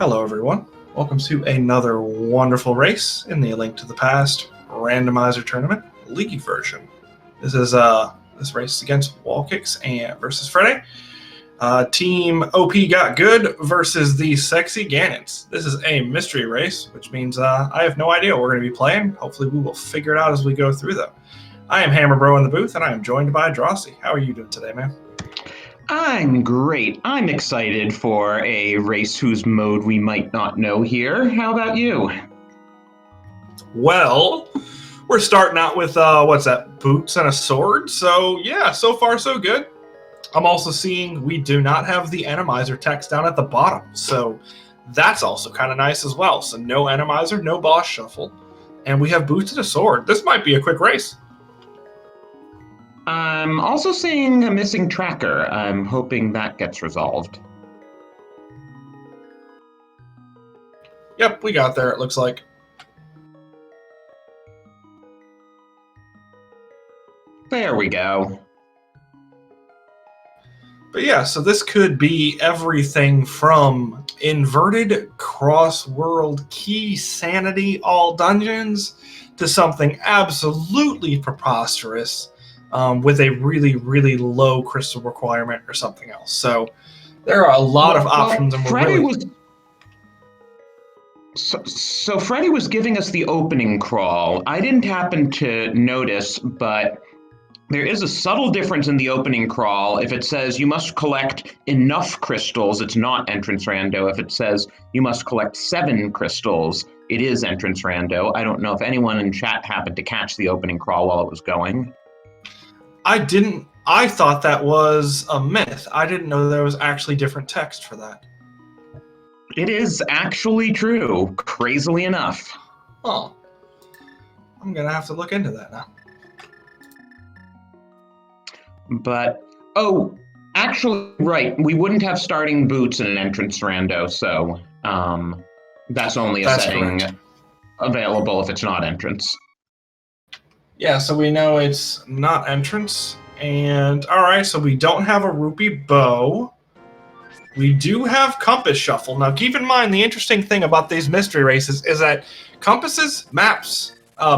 Hello everyone, welcome to another wonderful race in the A Link to the Past Randomizer Tournament League version. This is this race against WallKicks and versus Freddeh. Team OP Got Good versus the Sexy Gannons. This is a mystery race, which means I have no idea what we're going to be playing. Hopefully we will figure it out as we go through though. I am Hammer Bro in the booth and I am joined by Drosy. How are you doing today, man? I'm great. I'm excited for a race whose mode we might not know here. How about you? Well, we're starting out with, what's that, boots and a sword? So, yeah, so far so good. I'm also seeing we do not have the Randomizer text down at the bottom, so that's also kind of nice as well. So no Randomizer, no boss shuffle, and we have boots and a sword. This might be a quick race. I'm also seeing a missing tracker. I'm hoping that gets resolved. Yep, we got there, it looks like. There we go. But yeah, so this could be everything from inverted cross-world key sanity all dungeons to something absolutely preposterous with a really, really low crystal requirement or something else. So there are a lot of options. And So Freddeh was giving us the opening crawl. I didn't happen to notice, but there is a subtle difference in the opening crawl. If it says you must collect enough crystals, it's not entrance rando. If it says you must collect 7 crystals, it is entrance rando. I don't know if anyone in chat happened to catch the opening crawl while it was going. I didn't. I thought that was a myth. I didn't know there was actually different text for that. It is actually true, crazily enough. Oh. I'm going to have to look into that now. But, oh, actually, right, we wouldn't have starting boots in an entrance rando, so that's only a setting correct. Available if it's not entrance. Yeah, so we know it's not entrance. And, alright, so we don't have a rupee bow. We do have compass shuffle. Now, keep in mind, the interesting thing about these mystery races is that compasses, maps,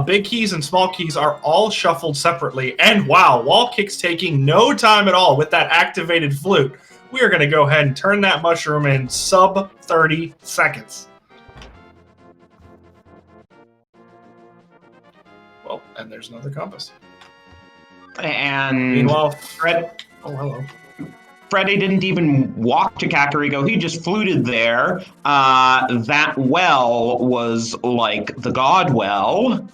big keys and small keys are all shuffled separately. And wow, WallKicks taking no time at all with that activated flute. We are going to go ahead and turn that mushroom in sub 30 seconds. Well, and there's another compass. And meanwhile, Fred. Oh, hello. Freddeh didn't even walk to Kakariko, he just fluted there. That well was like the god well,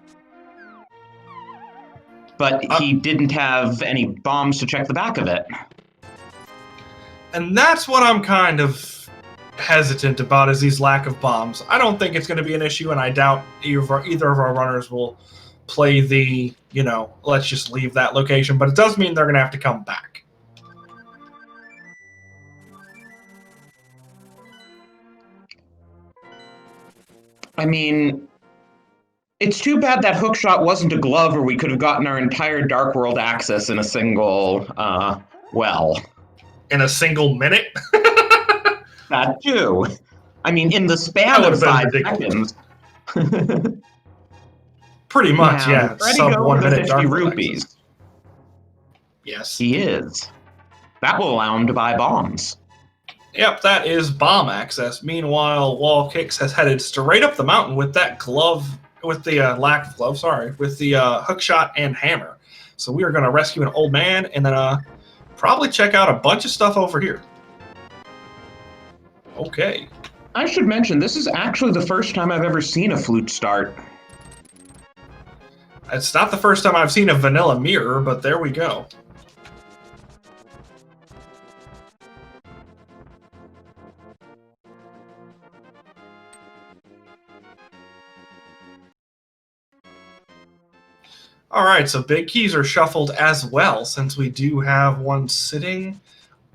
but he didn't have any bombs to check the back of it. And that's what I'm kind of hesitant about, is these lack of bombs. I don't think it's going to be an issue, and I doubt either of our runners will play the, let's just leave that location, but it does mean they're going to have to come back. I mean, it's too bad that hookshot wasn't a glove, or we could have gotten our entire Dark World access in a single, well. In a single minute? That too. I mean, in the span of 5 seconds. Pretty much, yeah. Sub 1 minute Dark rupees. Access. Yes. He is. That will allow him to buy bombs. Yep, that is bomb access. Meanwhile, WallKicks has headed straight up the mountain with that glove, with the lack of glove, sorry, with the hookshot and hammer. So we are going to rescue an old man and then probably check out a bunch of stuff over here. Okay. I should mention, this is actually the first time I've ever seen a flute start. It's not the first time I've seen a vanilla mirror, but there we go. All right, so big keys are shuffled as well, since we do have one sitting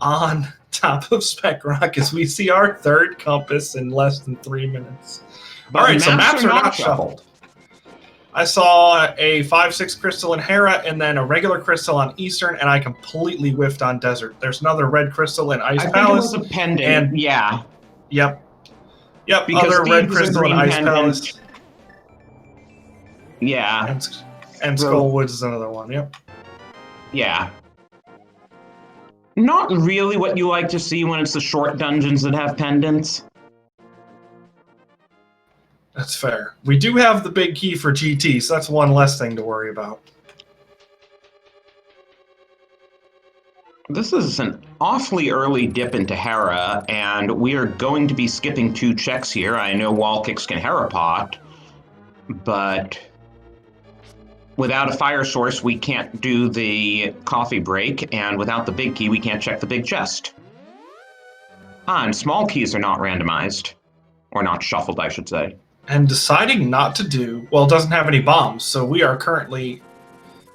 on top of Spec Rock as we see our third compass in less than 3 minutes. All right, so maps are not shuffled. I saw a 5/6 crystal in Hera and then a regular crystal on Eastern, and I completely whiffed on Desert. There's another red crystal in Ice Palace. I think it was a pendant, and yeah. Yep. Yep, Because other Red Thieves is a Crystal and green Ice pendant. Palace. Yeah. And Skullwoods is another one, yep. Yeah. Not really what you like to see when it's the short dungeons that have pendants. That's fair. We do have the big key for GT, so that's one less thing to worry about. This is an awfully early dip into Hera, and we are going to be skipping 2 checks here. I know WallKicks can Hera pot, but without a fire source, we can't do the coffee break, and without the big key, we can't check the big chest. And small keys are not randomized. Or not shuffled, I should say. And deciding not to do... Well, it doesn't have any bombs, so we are currently...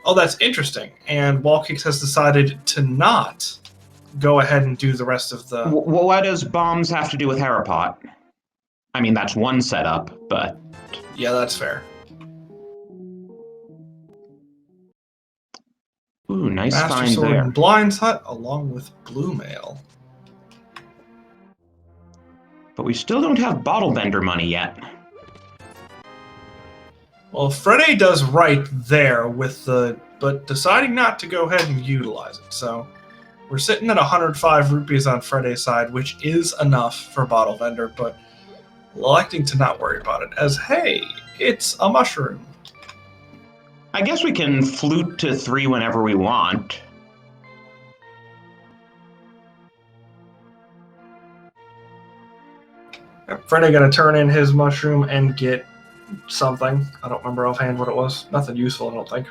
Oh, that's interesting. And WallKicks has decided to not go ahead and do the rest of the... Well, what does bombs have to do with Hera pot? I mean, that's one setup, but... Yeah, that's fair. Ooh, nice Master find Sword there. and Blind's Hut, along with Blue Mail. But we still don't have bottle vendor money yet. Well, Freddeh does right there with the... But deciding not to go ahead and utilize it, so... We're sitting at 105 rupees on Freddeh's side, which is enough for Bottle Vendor, but electing to not worry about it, as, hey, it's a mushroom. I guess we can flute to 3 whenever we want. Freddeh got to turn in his mushroom and get something. I don't remember offhand what it was. Nothing useful, I don't think.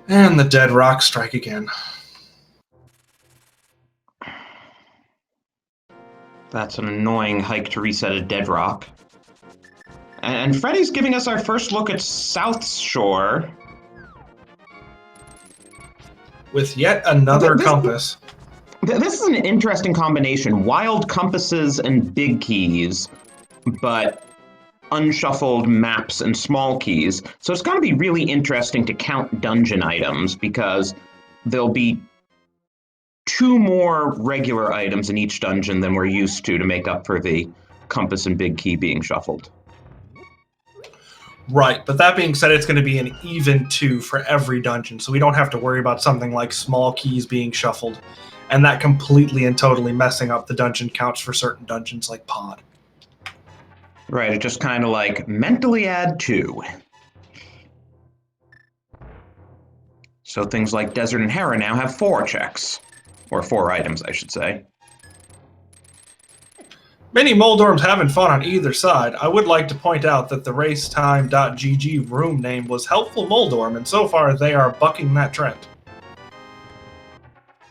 And the dead rocks strike again. That's an annoying hike to reset a dead rock. And Freddeh's giving us our first look at South Shore. With yet another compass. This is an interesting combination. Wild compasses and big keys, but unshuffled maps and small keys. So it's going to be really interesting to count dungeon items, because there'll be 2 more regular items in each dungeon than we're used to make up for the compass and big key being shuffled. Right, but that being said, it's going to be an even 2 for every dungeon, so we don't have to worry about something like small keys being shuffled, and that completely and totally messing up the dungeon counts for certain dungeons like Pod. Right, it just kind of like mentally add 2. So things like Desert and Hera now have 4 checks. Or 4 items, I should say. Many Moldorms having fun on either side. I would like to point out that the racetime.gg room name was Helpful Moldorm, and so far they are bucking that trend.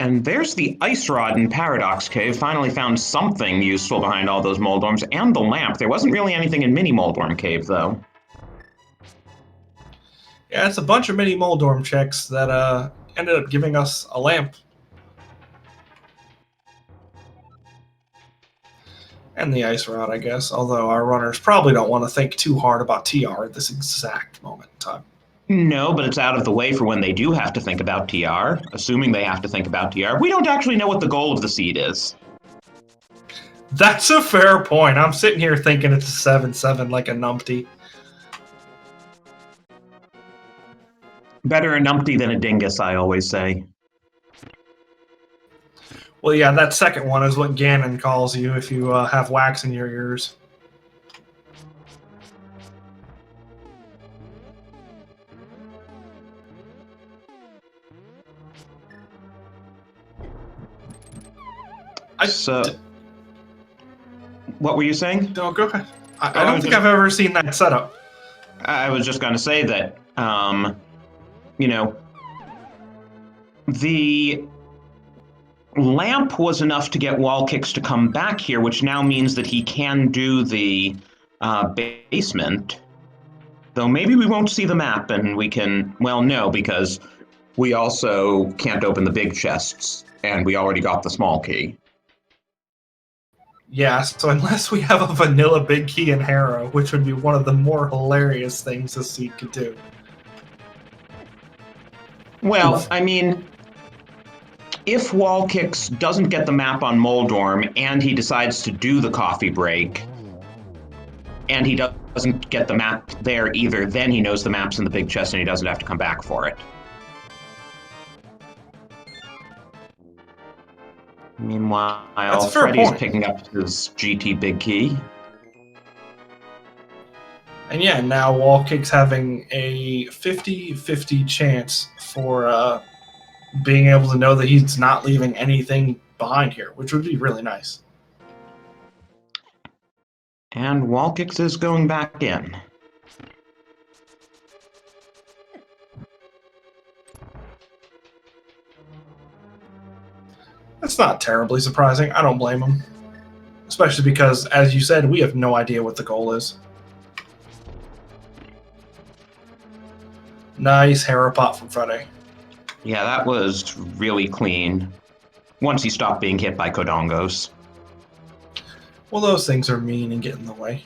And there's the ice rod in Paradox Cave. Finally found something useful behind all those Moldorms, and the lamp. There wasn't really anything in Mini Moldorm Cave, though. Yeah, it's a bunch of mini Moldorm checks that ended up giving us a lamp. And the ice rod, I guess, although our runners probably don't want to think too hard about TR at this exact moment in time. No, but it's out of the way for when they do have to think about TR, assuming they have to think about TR. We don't actually know what the goal of the seed is. That's a fair point. I'm sitting here thinking it's a 7-7 like a numpty. Better a numpty than a dingus, I always say. Well, yeah, that second one is what Ganon calls you if you have wax in your ears. What were you saying? No, go ahead. I don't think I've ever seen that setup. I was just going to say that, you know, the lamp was enough to get WallKicks to come back here, which now means that he can do the basement. Though maybe we won't see the map, and we can, well, no, because we also can't open the big chests, and we already got the small key. Yeah, so unless we have a vanilla big key in Harrow, which would be one of the more hilarious things this seed could do. Well, Oof. I mean, if WallKicks doesn't get the map on Moldorm and he decides to do the coffee break, and he doesn't get the map there either, then he knows the map's in the big chest and he doesn't have to come back for it. Meanwhile, fair Freddie's point. picking up his GT big key. And yeah, now WallKicks having a 50-50 chance for being able to know that he's not leaving anything behind here, which would be really nice. And WallKicks is going back in. That's not terribly surprising. I don't blame him. Especially because, as you said, we have no idea what the goal is. Nice Hera pot from Freddeh. Yeah, that was really clean. Once he stopped being hit by Kodongos. Well, those things are mean and get in the way.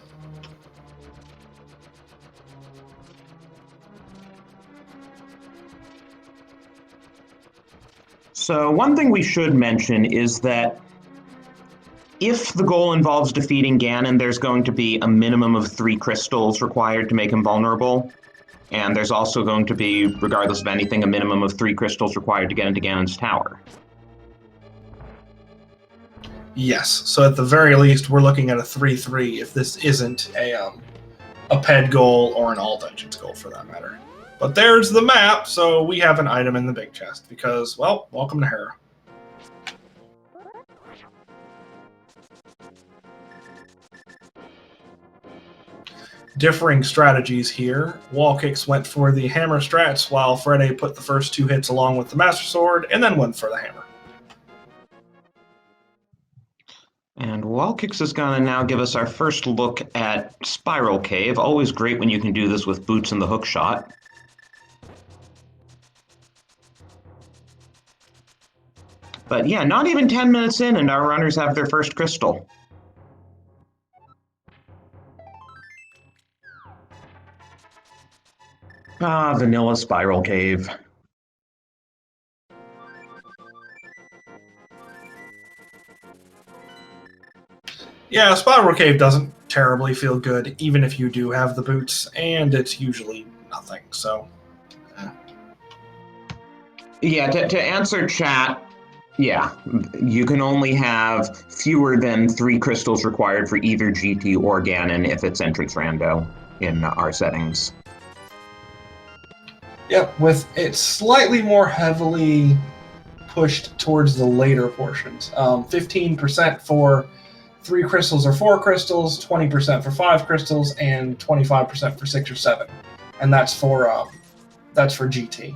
So one thing we should mention is that if the goal involves defeating Ganon, there's going to be a minimum of 3 crystals required to make him vulnerable. And there's also going to be, regardless of anything, a minimum of 3 crystals required to get into Ganon's tower. Yes, so at the very least, we're looking at a 3-3 if this isn't a PED goal or an all dungeons goal for that matter. But there's the map, so we have an item in the big chest because, well, welcome to Hera. Differing strategies here. WallKicks went for the hammer strats while Freddeh put the first 2 hits along with the Master Sword and then went for the hammer. And WallKicks is going to now give us our first look at Spiral Cave. Always great when you can do this with boots and the hook shot. But yeah, not even 10 minutes in and our runners have their first crystal. Ah, vanilla Spiral Cave. Yeah, Spiral Cave doesn't terribly feel good, even if you do have the boots, and it's usually nothing, so... Yeah, to answer chat, yeah, you can only have fewer than 3 crystals required for either GT or Ganon if it's entrance rando in our settings. Yep, with it slightly more heavily pushed towards the later portions. 15% for 3 crystals or 4 crystals, 20% for 5 crystals, and 25% for 6 or 7. And that's for GT.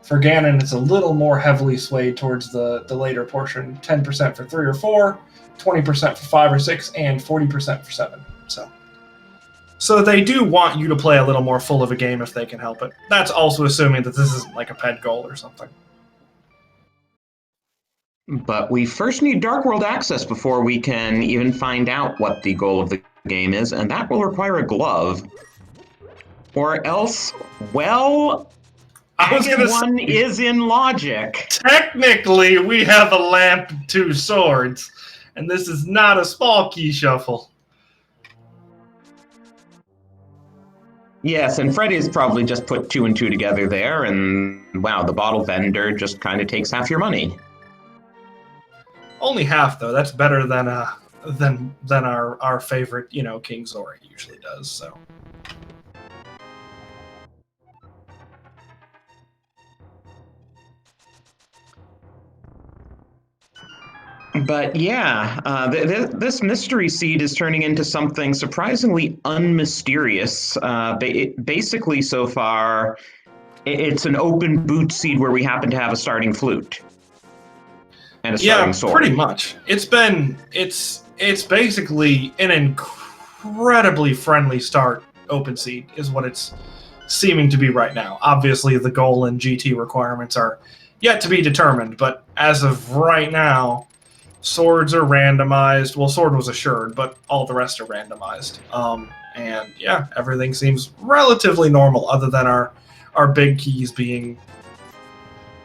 For Ganon, it's a little more heavily swayed towards the later portion. 10% for 3 or 4, 20% for 5 or 6, and 40% for 7. So they do want you to play a little more full of a game if they can help it. That's also assuming that this isn't like a PED goal or something. But we first need Dark World access before we can even find out what the goal of the game is, and that will require a glove. Or else, well, one is in logic. Technically, we have a lamp and 2 swords, and this is not a small key shuffle. Yes, and Freddie's probably just put 2 and 2 together there, and wow, the bottle vendor just kind of takes half your money. Only half, though. That's better than our favorite, King Zora usually does. So. But yeah, this mystery seed is turning into something surprisingly unmysterious. Basically, so far, it's an open boot seed where we happen to have a starting flute and a starting sword. Pretty much. It's basically an incredibly friendly start open seed is what it's seeming to be right now. Obviously, the goal and GT requirements are yet to be determined, but as of right now, swords are randomized. Well, sword was assured, but all the rest are randomized. And yeah, everything seems relatively normal other than our big keys being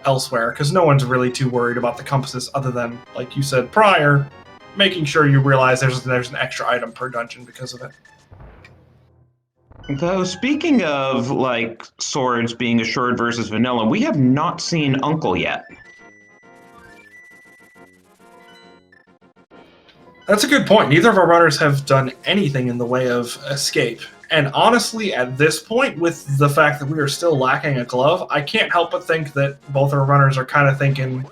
elsewhere, because no one's really too worried about the compasses other than, like you said prior, making sure you realize there's an extra item per dungeon because of it. Though, speaking of, like, swords being assured versus vanilla, we have not seen Uncle yet. That's a good point. Neither of our runners have done anything in the way of escape. And honestly, at this point, with the fact that we are still lacking a glove, I can't help but think that both our runners are kind of thinking,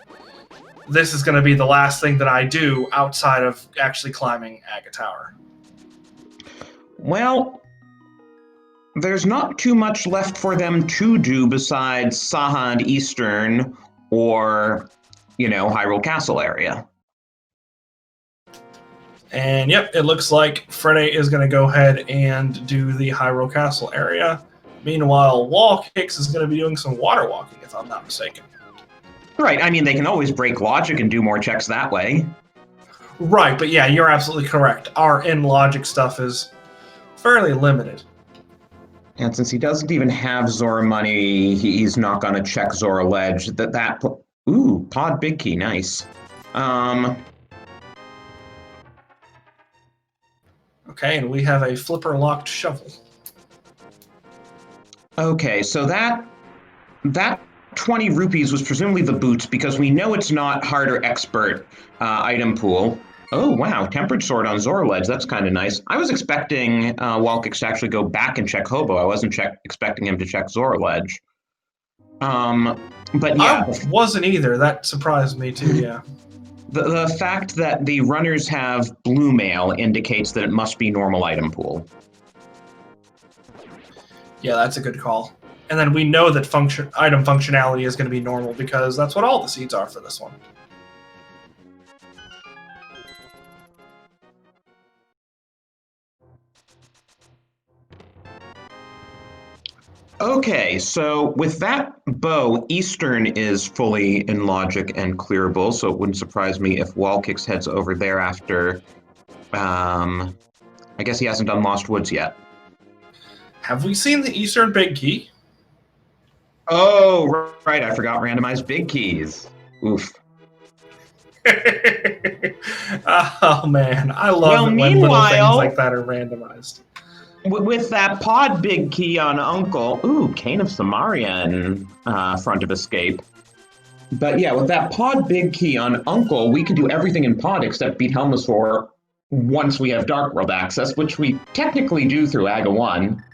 this is going to be the last thing that I do outside of actually climbing Aga Tower. Well, there's not too much left for them to do besides Saha and Eastern or, Hyrule Castle area. And yep, it looks like Freddeh is going to go ahead and do the Hyrule Castle area. Meanwhile, WallKicks is going to be doing some water walking, if I'm not mistaken. Right, I mean, they can always break logic and do more checks that way. Right, but yeah, you're absolutely correct. Our in-logic stuff is fairly limited. And since he doesn't even have Zora money, he's not going to check Zora Ledge. Ooh, Pod Big Key, nice. Okay, and we have a flipper-locked shovel. Okay, so that 20 rupees was presumably the boots, because we know it's not harder expert item pool. Oh, wow, tempered sword on Zora Ledge, that's kind of nice. I was expecting WallKicks to actually go back and check Hobo. I wasn't expecting him to check Zora Ledge. But yeah. I wasn't either. That surprised me too, yeah. The fact that the runners have blue mail indicates that it must be normal item pool. Yeah, that's a good call. And then we know that item functionality is going to be normal because that's what all the seeds are for this one. Okay, so with that bow, Eastern is fully in logic and clearable, so it wouldn't surprise me if WallKicks heads over there after. I guess he hasn't done Lost Woods yet. Have we seen the Eastern Big Key? Oh, right, I forgot randomized big keys. Oof. Oh, man, I love it when little things like that are randomized. With that pod big key on Uncle, ooh, Cane of Samaria in front of Escape. But yeah, with that pod big key on Uncle, we can do everything in pod except beat Helmasaur once we have Dark World access, which we technically do through Aga 1.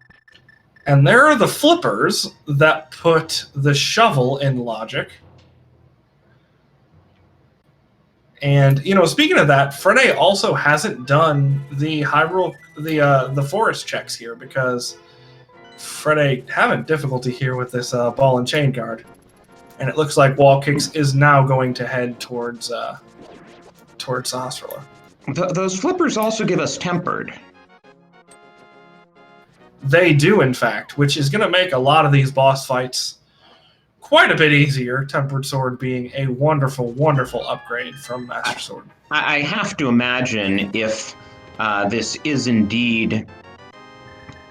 And there are the flippers that put the shovel in logic. And, speaking of that, Freddeh also hasn't done the Hyrule, the forest checks here because Freddeh having difficulty here with this ball and chain guard. And it looks like WallKicks is now going to head towards Sahasrahla. Those flippers also give us tempered. They do, in fact, which is going to make a lot of these boss fights quite a bit easier, Tempered Sword being a wonderful, wonderful upgrade from Master Sword. I have to imagine if this is indeed...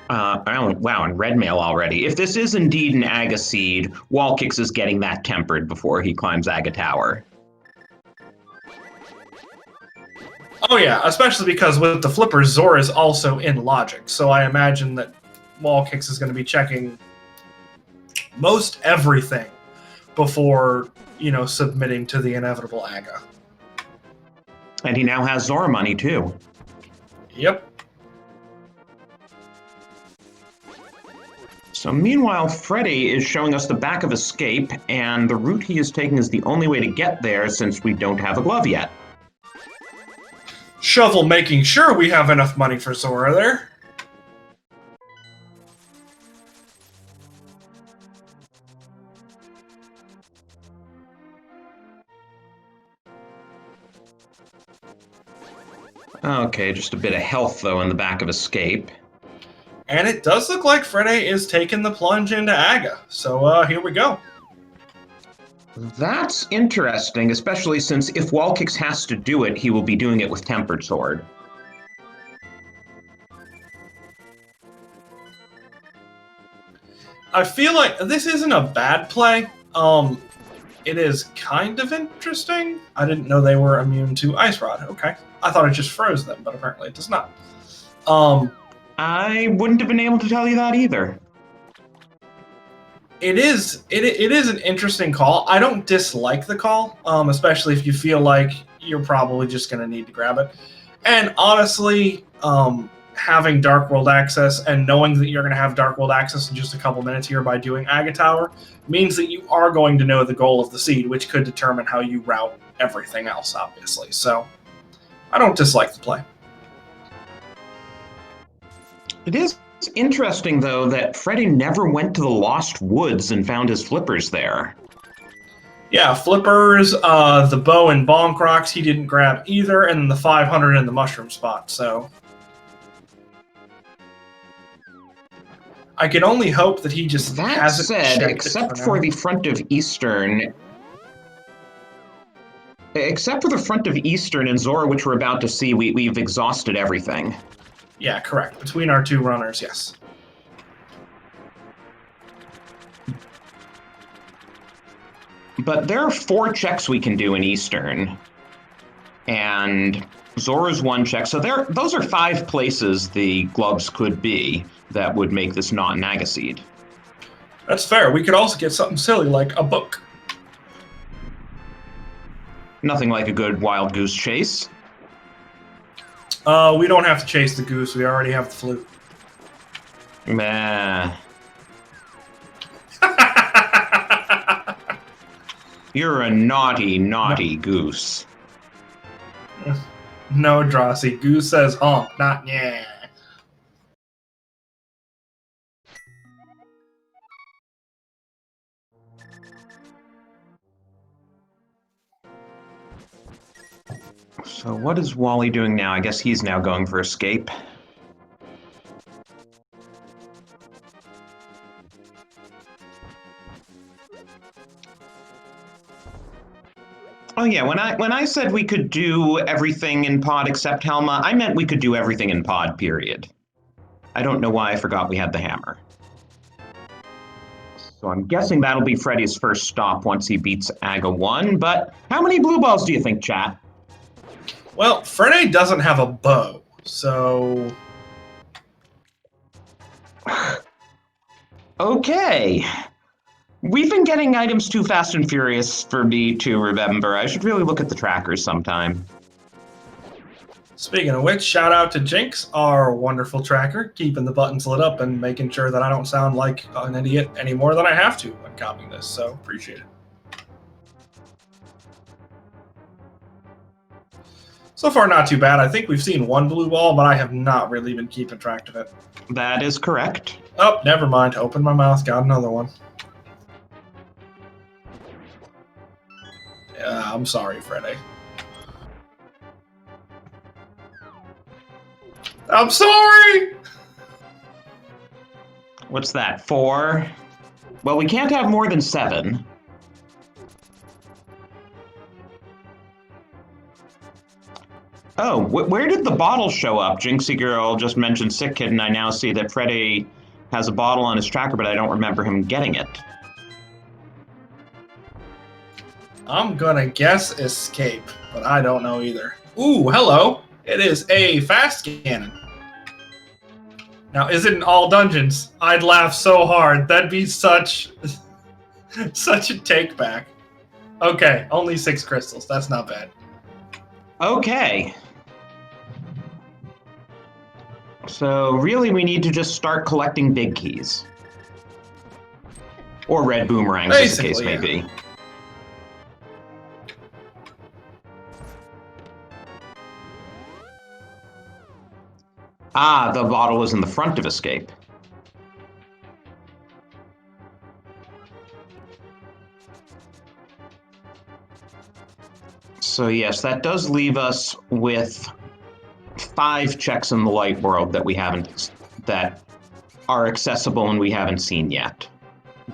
wow, and red mail already. If this is indeed an Aga Seed, WallKicks is getting that tempered before he climbs Aga Tower. Oh yeah, especially because with the flippers, Zora is also in logic, so I imagine that WallKicks is going to be checking most everything before, submitting to the inevitable Aga. And he now has Zora money, too. Yep. So meanwhile, Freddeh is showing us the back of Escape, and the route he is taking is the only way to get there since we don't have a glove yet. Shovel making sure we have enough money for Zora there. Okay, just a bit of health, though, in the back of Escape. And it does look like Freddeh is taking the plunge into Aga. So here we go. That's interesting, especially since if WallKicks has to do it, he will be doing it with Tempered Sword. I feel like this isn't a bad play. it is kind of interesting. I didn't know they were immune to Ice Rod. Okay. I thought it just froze them, but apparently it does not. I wouldn't have been able to tell you that either. It is an interesting call. I don't dislike the call, especially if you feel like you're probably just going to need to grab it. And honestly, having Dark World access and knowing that you're going to have Dark World access in just a couple minutes here by doing Aga Tower means that you are going to know the goal of the seed, which could determine how you route everything else, obviously. So I don't dislike the play. It is interesting, though, that Freddeh never went to the Lost Woods and found his flippers there. Yeah, flippers, the bow and bonk rocks he didn't grab either, and the 500 in the mushroom spot, so... I can only hope that he just hasn't said, checked except for the front of Eastern... Except for the front of Eastern and Zora, which we're about to see, we've exhausted everything. Yeah, correct. Between our two runners, yes. But there are 4 checks we can do in Eastern. And Zora's 1 check. So those are 5 places the gloves could be that would make this not an Aga seed. That's fair. We could also get something silly like a book. Nothing like a good wild goose chase. We don't have to chase the goose. We already have the flute. Meh. You're a naughty, naughty goose. No, Drosy. Goose says honk, not yeah. So what is Wally doing now? I guess he's now going for escape. Oh yeah, when I said we could do everything in pod except Helma, I meant we could do everything in pod, period. I don't know why I forgot we had the hammer. So I'm guessing that'll be Freddie's first stop once he beats Aga 1, but how many blue balls do you think, chat? Well, Freddeh doesn't have a bow, so... Okay. We've been getting items too fast and furious for me to remember. I should really look at the trackers sometime. Speaking of which, shout out to Jinx, our wonderful tracker, keeping the buttons lit up and making sure that I don't sound like an idiot any more than I have to when copying this, so appreciate it. So far, not too bad. I think we've seen 1 blue ball, but I have not really been keeping track of it. That is correct. Oh, never mind. Open my mouth. Got another one. Yeah, I'm sorry, Freddeh. I'm sorry! What's that, 4? Well, we can't have more than 7. Oh, where did the bottle show up? Jinxie Girl just mentioned Sick Kid, and I now see that Freddeh has a bottle on his tracker, but I don't remember him getting it. I'm gonna guess escape, but I don't know either. Ooh, hello! It is a fast cannon. Now, is it in all dungeons? I'd laugh so hard. That'd be such a take back. Okay, only 6 crystals. That's not bad. Okay. So really we need to just start collecting big keys. Or red boomerangs, as the case may be. Ah, the bottle was in the front of escape. So yes, that does leave us with 5 checks in the light world that we haven't, that are accessible and we haven't seen yet,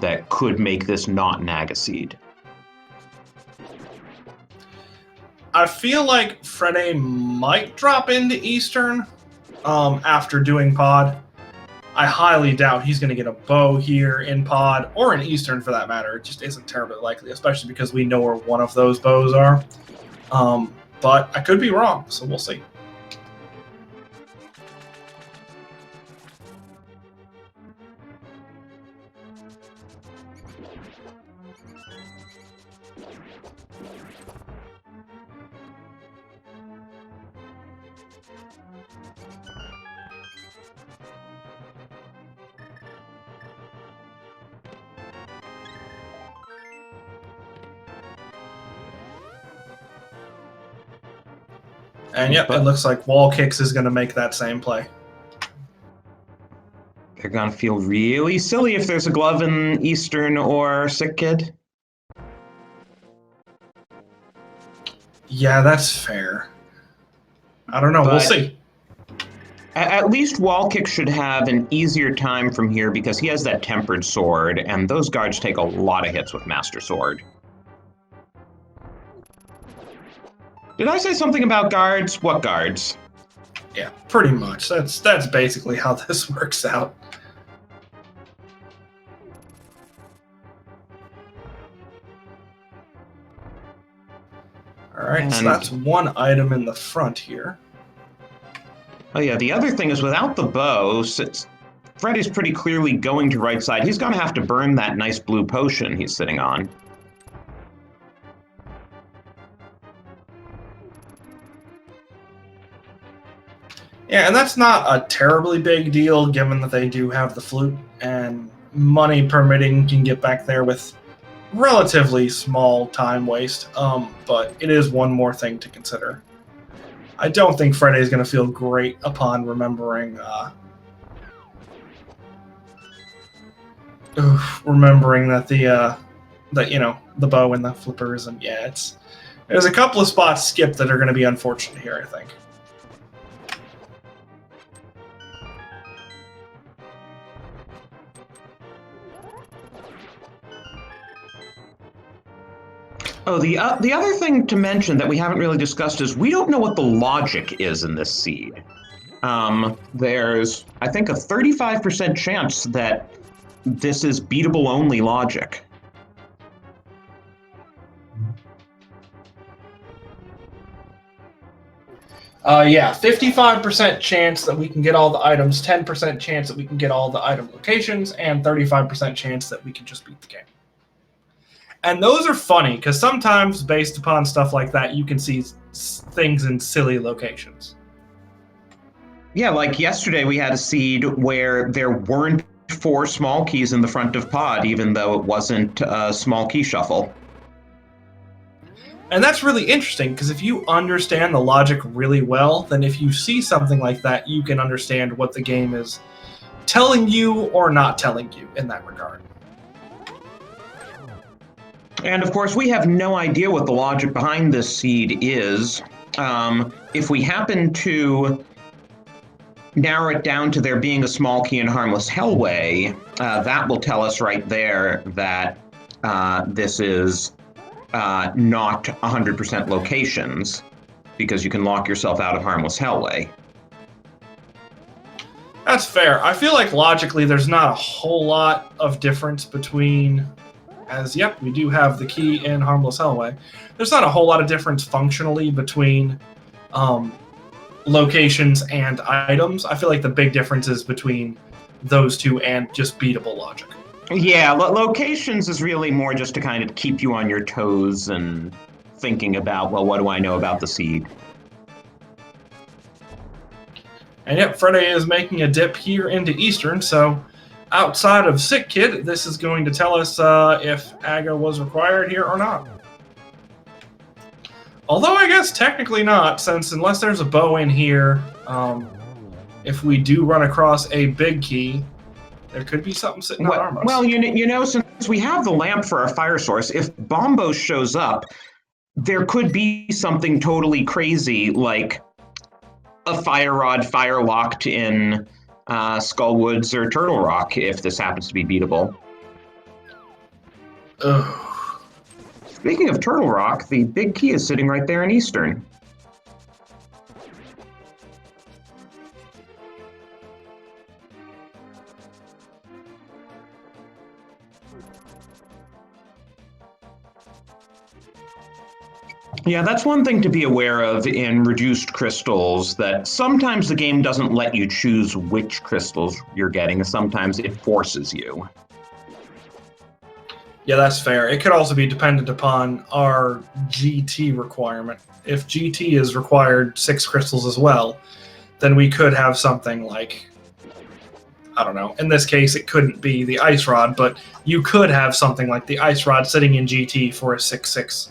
that could make this not an Aga seed. I feel like Freddeh might drop into Eastern after doing pod. I highly doubt he's going to get a bow here in pod, or in Eastern for that matter. It just isn't terribly likely, especially because we know where one of those bows are. But I could be wrong, so we'll see. And yep, it looks like WallKicks is going to make that same play. They're going to feel really silly if there's a glove in Eastern or Sick Kid. Yeah, that's fair. I don't know. We'll see. At least WallKicks should have an easier time from here because he has that Tempered Sword, and those guards take a lot of hits with Master Sword. Did I say something about guards? What guards? Yeah, pretty much. That's basically how this works out. All right, so that's one item in the front here. Oh yeah, the other thing is without the bow, since Freddie's pretty clearly going to right side, he's going to have to burn that nice blue potion he's sitting on. Yeah, and that's not a terribly big deal given that they do have the flute, and money permitting can get back there with relatively small time waste, but it is one more thing to consider. I don't think Freddeh is going to feel great upon remembering that the bow and the flippers, and yeah, there's a couple of spots skipped that are going to be unfortunate here, I think. Oh, the other thing to mention that we haven't really discussed is we don't know what the logic is in this seed. There's, I think, a 35% chance that this is beatable only logic. Yeah, 55% chance that we can get all the items, 10% chance that we can get all the item locations, and 35% chance that we can just beat the game. And those are funny, because sometimes, based upon stuff like that, you can see things in silly locations. Yeah, like yesterday we had a seed where there weren't 4 small keys in the front of pod, even though it wasn't a small key shuffle. And that's really interesting, because if you understand the logic really well, then if you see something like that, you can understand what the game is telling you or not telling you in that regard. And of course, we have no idea what the logic behind this seed is. If we happen to narrow it down to there being a small key in Harmless Hellway, that will tell us right there that this is not 100% locations, because you can lock yourself out of Harmless Hellway. That's fair. I feel like logically there's not a whole lot of difference between... As, yep, we do have the key in Harmless Hellway. There's not a whole lot of difference functionally between locations and items. I feel like the big difference is between those two and just beatable logic. Yeah, locations is really more just to kind of keep you on your toes and thinking about, well, what do I know about the seed? And yep, Freddeh is making a dip here into Eastern, so... Outside of Sick Kid, this is going to tell us if AGA was required here or not. Although I guess technically not, since unless there's a bow in here, if we do run across a big key, there could be something sitting on Armos. Well, you know, since we have the lamp for our fire source, if Bombos shows up, there could be something totally crazy, like a fire rod fire locked in Skullwoods or Turtle Rock, if this happens to be beatable. Ugh. Speaking of Turtle Rock, the big key is sitting right there in Eastern. Yeah, that's one thing to be aware of in reduced crystals, that sometimes the game doesn't let you choose which crystals you're getting, sometimes it forces you. Yeah, that's fair. It could also be dependent upon our GT requirement. If GT is required 6 crystals as well, then we could have something like, I don't know, in this case it couldn't be the Ice Rod, but you could have something like the Ice Rod sitting in GT for a 6/6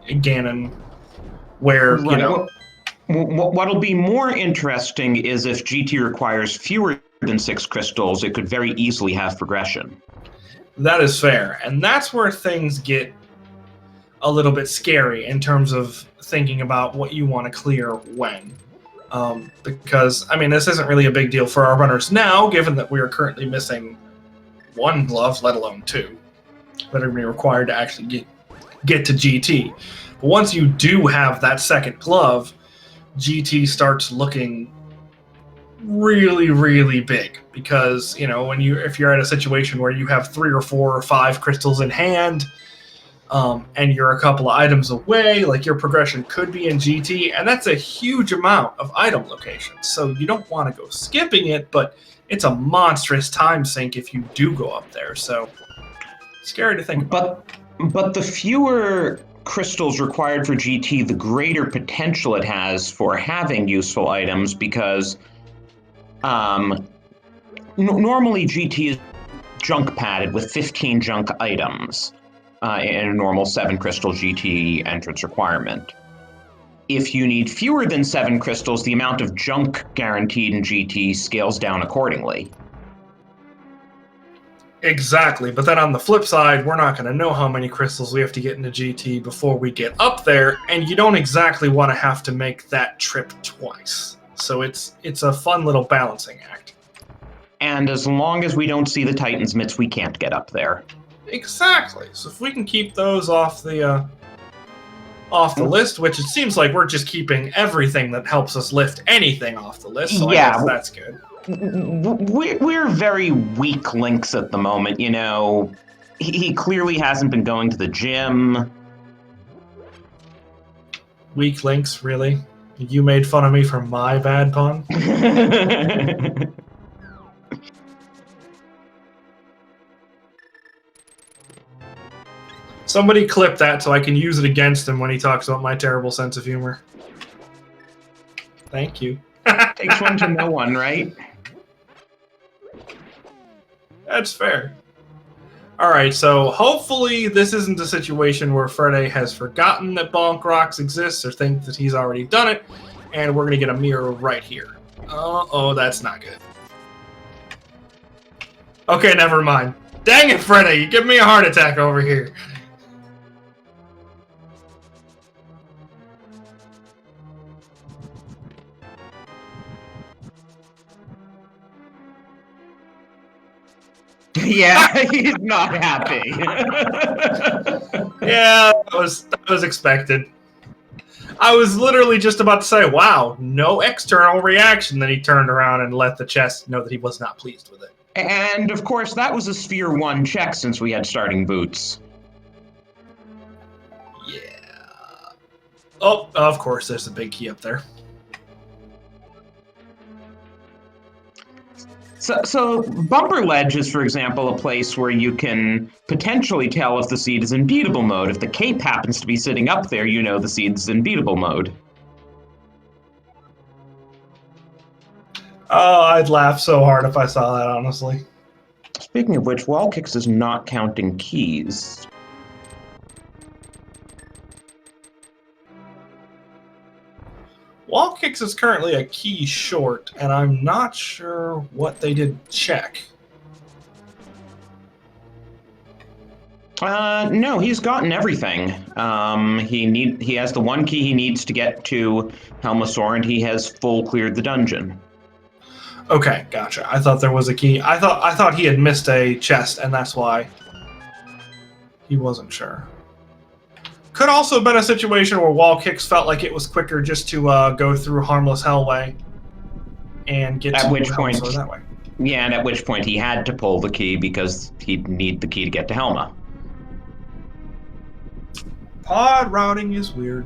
Ganon, where, Right. you know... What'll be more interesting is if GT requires fewer than 6 crystals, it could very easily have progression. That is fair, and that's where things get a little bit scary in terms of thinking about what you want to clear when. Because, I mean, this isn't really a big deal for our runners now, given that we are currently missing 1 glove, let alone 2, that are going to be required to actually get to GT. But once you do have that second glove, GT starts looking really, really big, because, you know, if you're at a situation where you have 3 or 4 or 5 crystals in hand, and you're a couple of items away, like your progression could be in GT, and that's a huge amount of item locations. So you don't want to go skipping it, but it's a monstrous time sink if you do go up there. So scary to think about. But the fewer crystals required for GT, the greater potential it has for having useful items, because normally GT is junk padded with 15 junk items in a normal 7 crystal GT entrance requirement. If you need fewer than 7 crystals, the amount of junk guaranteed in GT scales down accordingly. Exactly, but then on the flip side, we're not going to know how many crystals we have to get into GT before we get up there, and you don't exactly want to have to make that trip twice. So it's a fun little balancing act. And as long as we don't see the Titan's mitts, we can't get up there. Exactly. So if we can keep those off the list, which it seems like we're just keeping everything that helps us lift anything off the list, so yeah, I guess that's good. We're very weak links at the moment, you know. He clearly hasn't been going to the gym. Weak links, really? You made fun of me for my bad pun? Somebody clip that so I can use it against him when he talks about my terrible sense of humor. Thank you. Takes one to know one, right? That's fair. Alright, so hopefully this isn't a situation where Freddeh has forgotten that Bonk Rocks exists or thinks that he's already done it, and we're going to get a mirror right here. Oh, that's not good. Okay, never mind. Dang it, Freddeh, you give me a heart attack over here. Yeah, he's not happy. Yeah, that was expected. I was literally just about to say, wow, no external reaction. Then he turned around and let the chest know that he was not pleased with it. And, of course, that was a Sphere 1 check since we had starting boots. Yeah. Oh, of course, there's a big key up there. So Bumper Ledge is, for example, a place where you can potentially tell if the seed is in beatable mode. If the cape happens to be sitting up there, you know the seed's in beatable mode. Oh, I'd laugh so hard if I saw that, honestly. Speaking of which, WallKicks is not counting keys. WallKicks is currently a key short, and I'm not sure what they did check. No, he's gotten everything. He has the 1 key he needs to get to Helmasaur, and he has full cleared the dungeon. Okay, gotcha. I thought there was a key. I thought he had missed a chest, and that's why he wasn't sure. Could also have been a situation where WallKicks felt like it was quicker just to go through Harmless Hellway and get to Helmasaur that way. Yeah, and at which point he had to pull the key because he'd need the key to get to Helma. Pod routing is weird.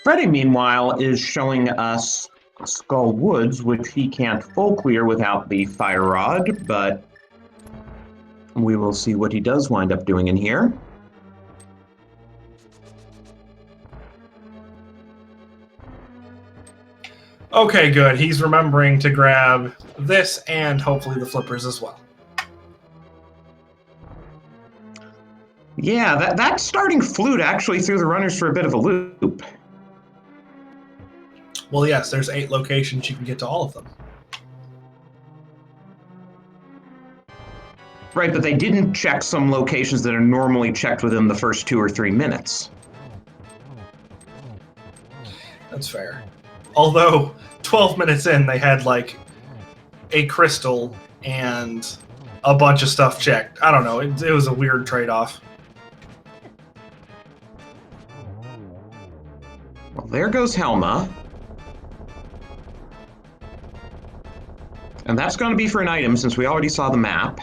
Freddeh, meanwhile, is showing us Skull Woods, which he can't full clear without the fire rod, but we will see what he does wind up doing in here. Okay, good. He's remembering to grab this and hopefully the flippers as well. Yeah, that starting flute actually threw the runners for a bit of a loop. Well, yes, there's 8 locations. You can get to all of them. Right, but they didn't check some locations that are normally checked within the first 2 or 3 minutes. That's fair. Although, 12 minutes in, they had, like, a crystal and a bunch of stuff checked. I don't know. It was a weird trade-off. Well, there goes Helma. And that's going to be for an item, since we already saw the map.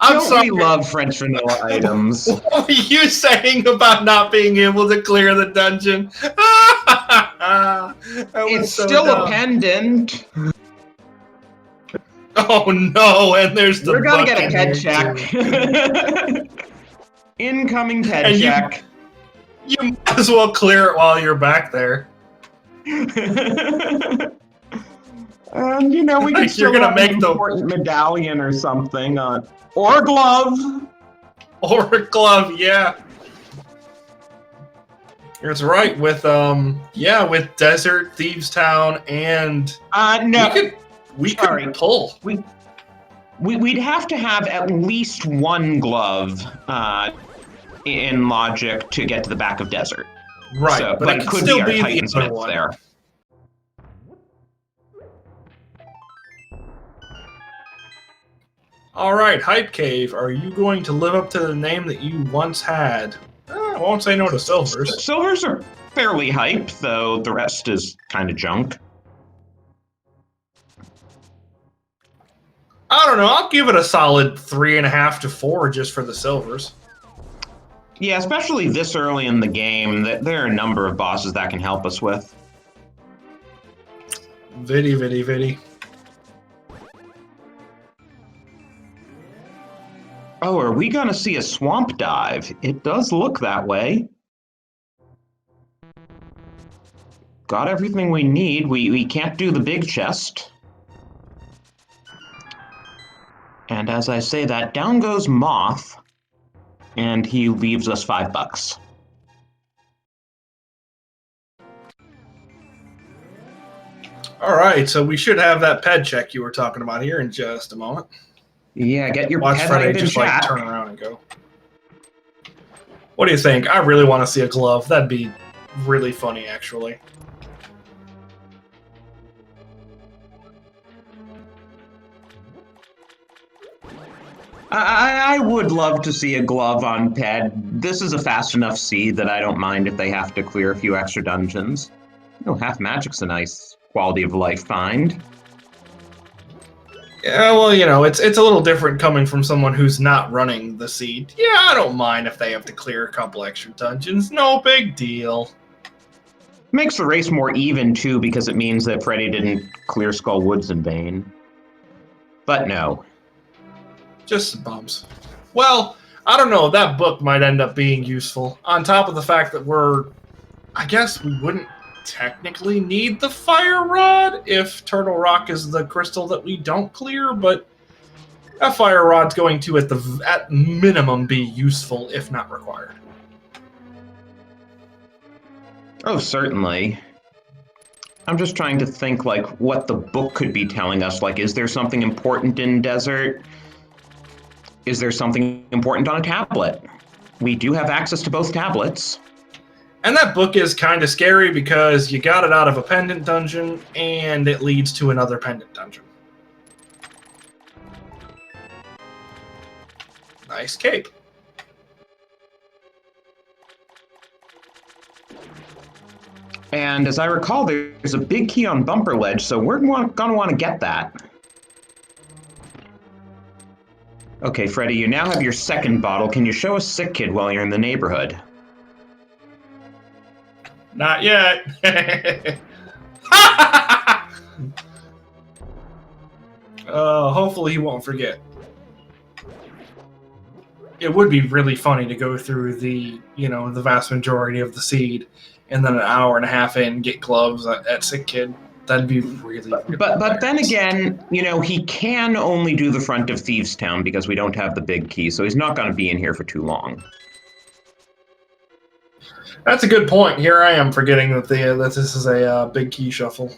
I'm sorry. We love French vanilla items. What were you saying about not being able to clear the dungeon? It's so still dumb. A pendant. Oh no, and there's the We're gonna get a head check. Incoming head check. You might as well clear it while you're back there. And you know, we can still have an important medallion or something or glove. Or a glove, yeah. That's right, with with Desert, Thieves Town, and no. We could pull. We'd have to have at least one glove in logic to get to the back of Desert. Right, so, but it could still be the other one. There. All right, Hype Cave, are you going to live up to the name that you once had? I won't say no to Silvers. Silvers are fairly hype, though the rest is kind of junk. I don't know. I'll give it a solid 3.5 to 4 just for the Silvers. Yeah, especially this early in the game, there are a number of bosses that can help us with. Viddy. Oh, are we going to see a swamp dive? It does look that way. Got everything we need. We can't do the big chest. And as I say that, down goes Moth, and he leaves us $5. All right, so we should have that ped check you were talking about here in just a moment. Yeah, get your Watch ped Freddeh just like turn around and go. What do you think? I really want to see a glove. That'd be really funny, actually. I would love to see a glove on Ped. This is a fast enough seed that I don't mind if they have to clear a few extra dungeons. You know, half magic's a nice quality of life find. Yeah, well, you know, it's a little different coming from someone who's not running the seed. Yeah, I don't mind if they have to clear a couple extra dungeons. No big deal. Makes the race more even, too, because it means that Freddeh didn't clear Skull Woods in vain. But no. Just some bumps. Well, I don't know. That book might end up being useful. On top of the fact that I guess we wouldn't technically need the fire rod if Turtle Rock is the crystal that we don't clear, but that fire rod's going to, at minimum, be useful, if not required. Oh, certainly. I'm just trying to think, like, what the book could be telling us. Like, is there something important in Desert? Is there something important on a tablet? We do have access to both tablets. And that book is kind of scary because you got it out of a pendant dungeon, and it leads to another pendant dungeon. Nice cape. And as I recall, there's a big key on Bumper Ledge, so we're going to want to get that. Okay, Freddie, you now have your second bottle. Can you show a sick kid while you're in the neighborhood? Not yet. Hopefully he won't forget. It would be really funny to go through the vast majority of the seed, and then an hour and a half in get gloves at sick kid. That'd be really. But then again, he can only do the front of Thieves Town because we don't have the big key, so he's not going to be in here for too long. That's a good point. Here I am forgetting that this is a big key shuffle.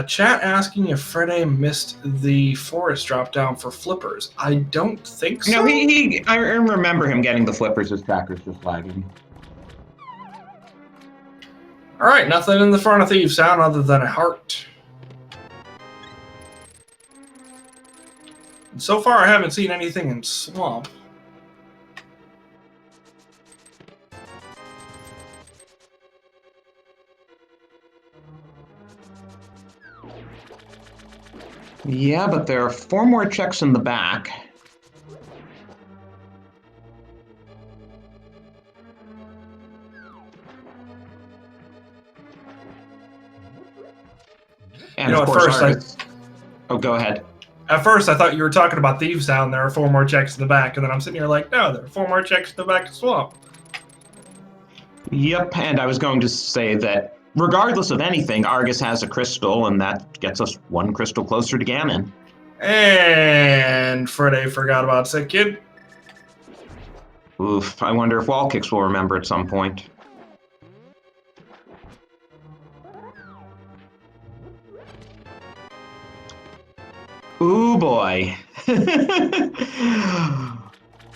Chat asking if Freddeh missed the forest drop down for flippers. I don't think so. No, I remember him getting the flippers. His tracker's just lagging. All right, nothing in the front of Thieves Town other than a heart. And so far, I haven't seen anything in Swamp. Yeah, but there are 4 more checks in the back. And of course, oh, go ahead. At first, I thought you were talking about Thieves Town. There are 4 more checks in the back, and then I'm sitting here like, no, there are 4 more checks in the back of Swamp. Yep, and I was going to say that regardless of anything, Argus has a crystal, and that gets us 1 crystal closer to Ganon. And Freddeh forgot about Sick Kid. Oof, I wonder if WallKicks will remember at some point. Ooh, boy.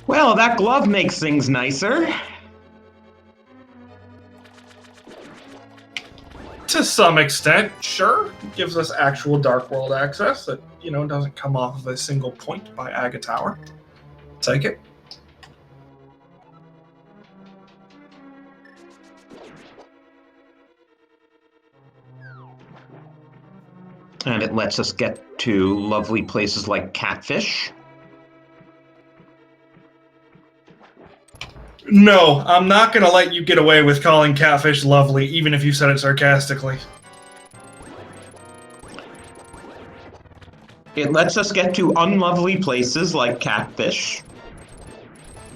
Well, that glove makes things nicer. To some extent, sure. It gives us actual Dark World access that, doesn't come off of a single point by Aga Tower. Take it. And it lets us get to lovely places like Catfish. No, I'm not going to let you get away with calling Catfish lovely, even if you said it sarcastically. It lets us get to unlovely places like Catfish.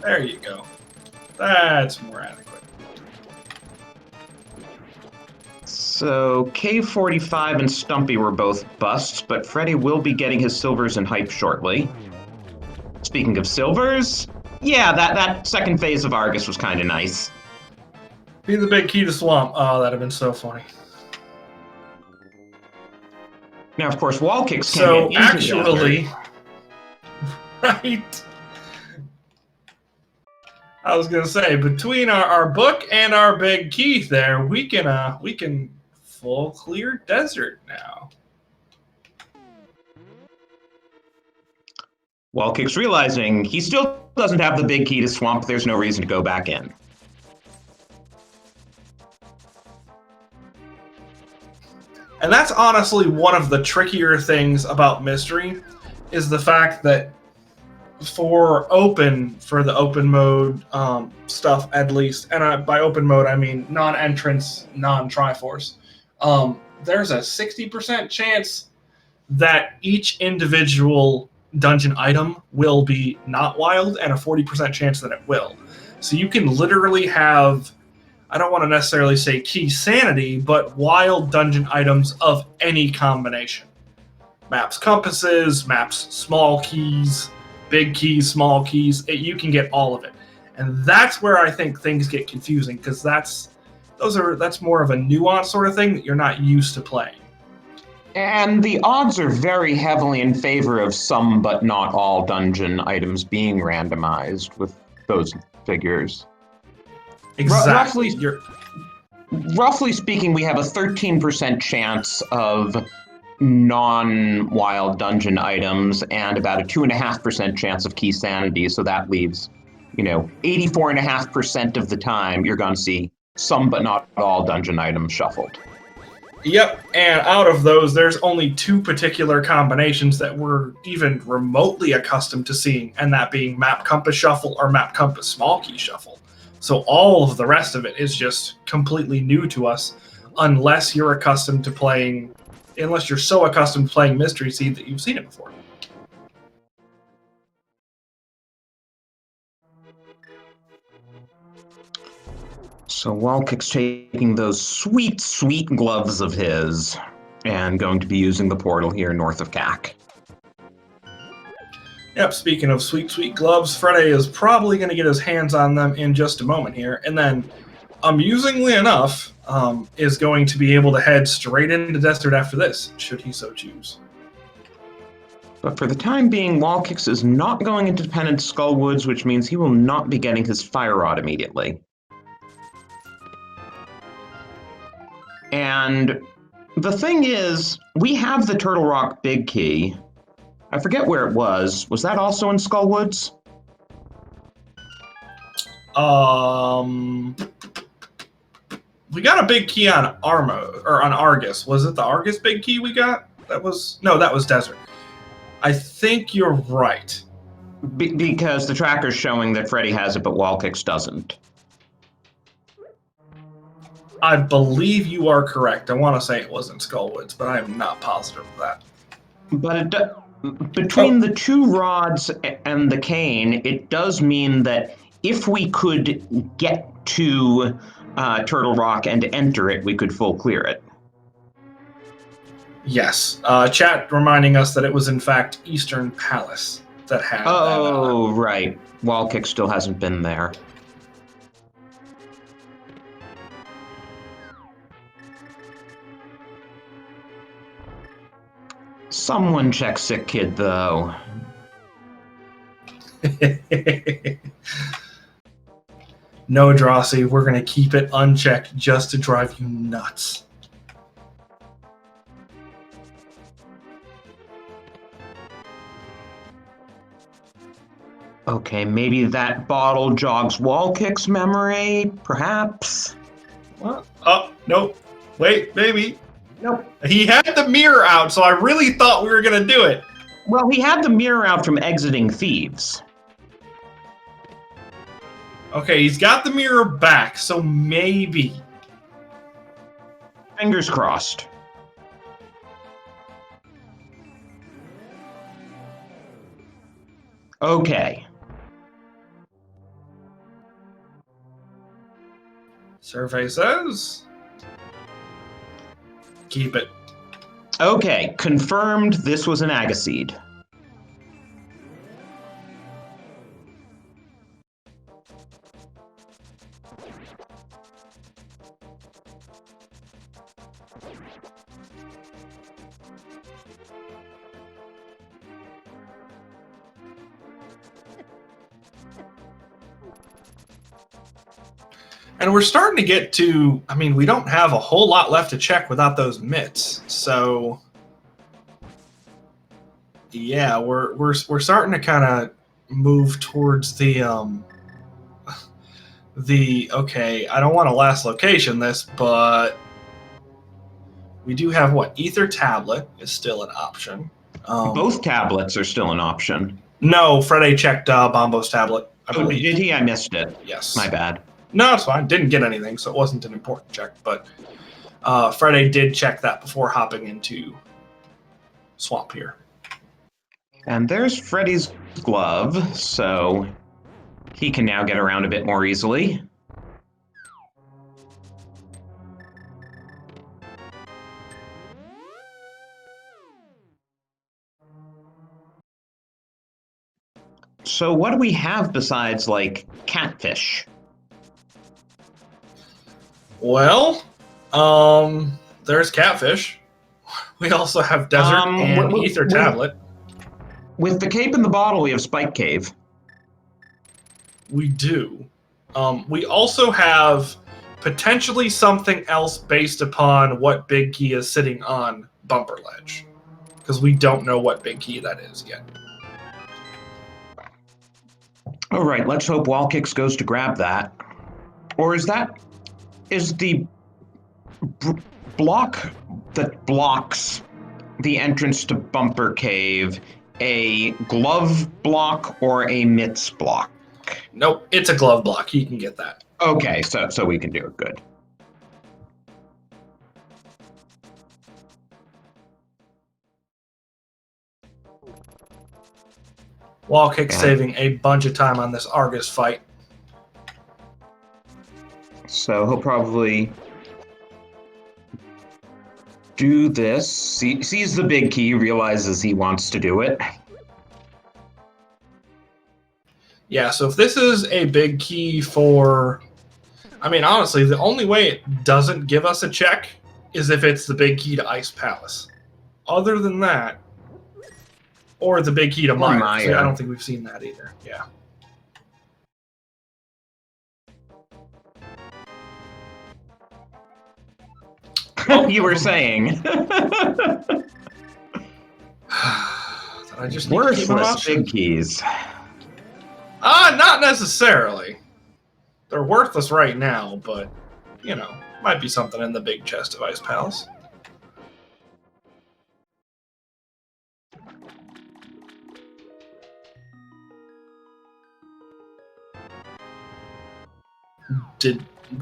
There you go. That's more adequate. So, K45 and Stumpy were both busts, but Freddeh will be getting his silvers and hype shortly. Speaking of silvers, yeah, that second phase of Argus was kind of nice. Be the big key to Swamp. Oh, that'd have been so funny. Now, of course, WallKicks can So, get into actually, right? I was gonna say, between our book and our big key there, we can full clear desert now. WallKicks realizing he still doesn't have the big key to Swamp, there's no reason to go back in. And that's honestly one of the trickier things about Mystery, is the fact that for the open mode stuff at least, and by open mode I mean non-entrance, non-Triforce, there's a 60% chance that each individual dungeon item will be not wild, and a 40% chance that it will. So you can literally have, I don't want to necessarily say key sanity, but wild dungeon items of any combination. Maps, compasses, maps, small keys, big keys, small keys. You can get all of it. And that's where I think things get confusing, because that's more of a nuanced sort of thing that you're not used to playing. And the odds are very heavily in favor of some but not all dungeon items being randomized with those figures. Exactly. Roughly speaking, we have a 13% chance of non-wild dungeon items and about a 2.5% chance of key sanity. So that leaves, 84.5% of the time you're going to see some but not all dungeon items shuffled. Yep, and out of those, there's only 2 particular combinations that we're even remotely accustomed to seeing, and that being Map Compass Shuffle or Map Compass Small Key Shuffle. So all of the rest of it is just completely new to us, unless you're so accustomed to playing Mystery Seed that you've seen it before. So WallKicks taking those sweet, sweet gloves of his and going to be using the portal here north of CAC. Yep, speaking of sweet, sweet gloves, Freddeh is probably going to get his hands on them in just a moment here. And then, amusingly enough, is going to be able to head straight into Desert after this, should he so choose. But for the time being, WallKicks is not going into Dependent Skullwoods, which means he will not be getting his Fire Rod immediately. And the thing is, we have the Turtle Rock Big Key. I forget where it was. Was that also in Skullwoods? We got a big key on on Argus. Was it the Argus big key we got? That was Desert. I think you're right. Because the tracker's showing that Freddeh has it, but WallKicks doesn't. I believe you are correct. I want to say it was in Skullwoods, but I am not positive of that. But between the 2 rods and the cane, it does mean that if we could get to Turtle Rock and enter it, we could full clear it. Yes. Chat reminding us that it was in fact Eastern Palace that had that. Right. WallKicks still hasn't been there. Someone check Sick Kid, though. No, Drosy, we're going to keep it unchecked just to drive you nuts. Okay, maybe that bottle jogs WallKicks' memory, perhaps? What? Oh, nope. Wait, maybe. Nope. He had the mirror out, so I really thought we were going to do it. Well, he had the mirror out from exiting Thieves. Okay, he's got the mirror back, so maybe. Fingers crossed. Okay. Survey says... keep it. Okay, confirmed this was an Agaseed. And we're starting to get to, I mean, we don't have a whole lot left to check without those mitts. So, yeah, we're starting to kind of move towards the, okay, I don't want to last location this, but we do have what? Ether Tablet is still an option. Both tablets are still an option. No, Freddeh checked Bombo's tablet. Oh, did he? I missed it. Yes. My bad. No, it's fine. Didn't get anything, so it wasn't an important check. But Freddeh did check that before hopping into Swamp here. And there's Freddie's glove, so he can now get around a bit more easily. So what do we have besides, like, catfish? Well, there's catfish. We also have desert and ether tablet. With the cape in the bottle, we have Spike Cave. We do. We also have potentially something else based upon what big key is sitting on bumper ledge, because we don't know what big key that is yet. All right, let's hope WallKicks goes to grab that. Or is the block that blocks the entrance to Bumper Cave a glove block or a mitts block? Nope, it's a glove block. You can get that. Okay, so we can do it. Good. WallKicks saving a bunch of time on this Argus fight. So he'll probably do this. Sees the big key, realizes he wants to do it. Yeah, so if this is a big key for... I mean, honestly, the only way it doesn't give us a check is if it's the big key to Ice Palace. Other than that, or the big key to Mire. I don't think we've seen that either. Yeah. You were saying. I just worthless big keys. Not necessarily. They're worthless right now, but, you know, might be something in the big chest of Ice Palace.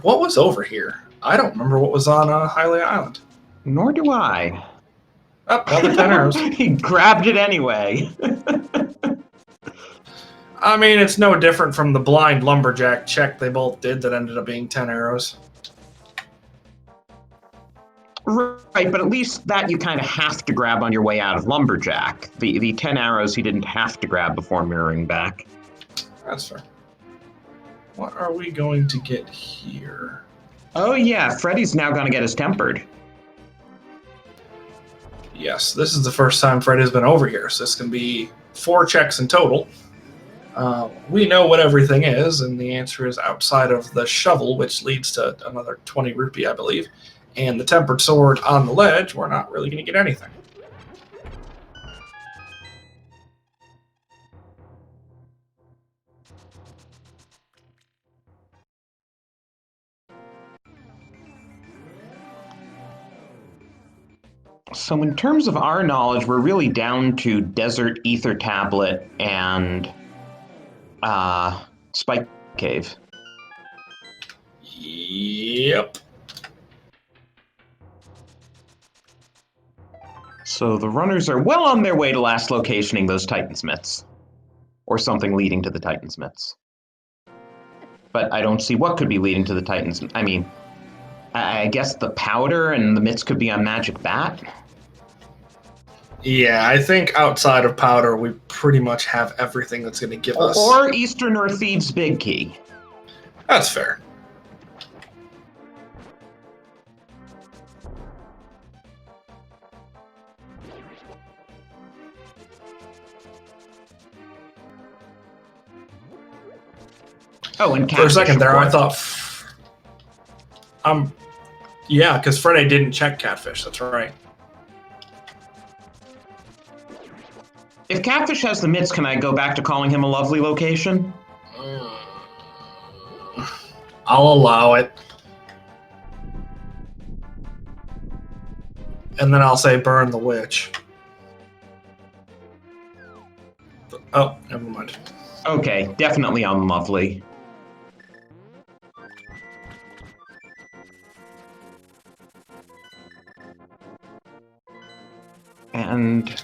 What was over here? I don't remember what was on Hylia Island. Nor do I. Oh, another 10 arrows. He grabbed it anyway. I mean, it's no different from the blind lumberjack check they both did that ended up being 10 arrows. Right, but at least that you kind of have to grab on your way out of lumberjack. The 10 arrows he didn't have to grab before mirroring back. That's fair. What are we going to get here? Oh yeah, Freddie's now going to get his tempered. Yes, this is the first time Freddie's been over here, so this can be 4 checks in total. We know what everything is, and the answer is outside of the shovel, which leads to another 20 rupee, I believe, and the tempered sword on the ledge, we're not really going to get anything. So in terms of our knowledge, we're really down to Desert Ether Tablet and Spike Cave. Yep. So the runners are well on their way to last locationing those Titansmiths. Or something leading to the Titansmiths. But I don't see what could be leading to the Titans. I mean, I guess the powder and the mitts could be on Magic Bat. Yeah, I think outside of powder, we pretty much have everything that's going to give us... Or Eastern or Thieves' Big Key. That's fair. Oh, and Catfish, for a second there, I thought... yeah, because Freddeh didn't check Catfish, that's right. If Catfish has the mitts, can I go back to calling him a lovely location? I'll allow it. And then I'll say burn the witch. Oh, never mind. Okay, definitely unlovely. And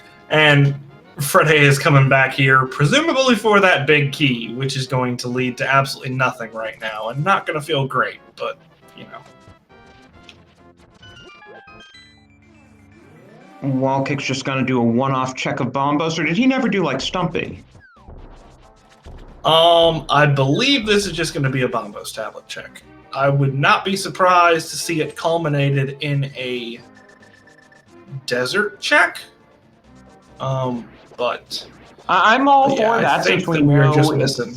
Freddeh is coming back here, presumably for that big key, which is going to lead to absolutely nothing right now, and not going to feel great, but, you know. WallKicks just going to do a one-off check of Bombos, or did he never do, like, Stumpy? I believe this is just going to be a Bombos tablet check. I would not be surprised to see it culminated in a desert check. But I'm all for that, since we we're know just missing.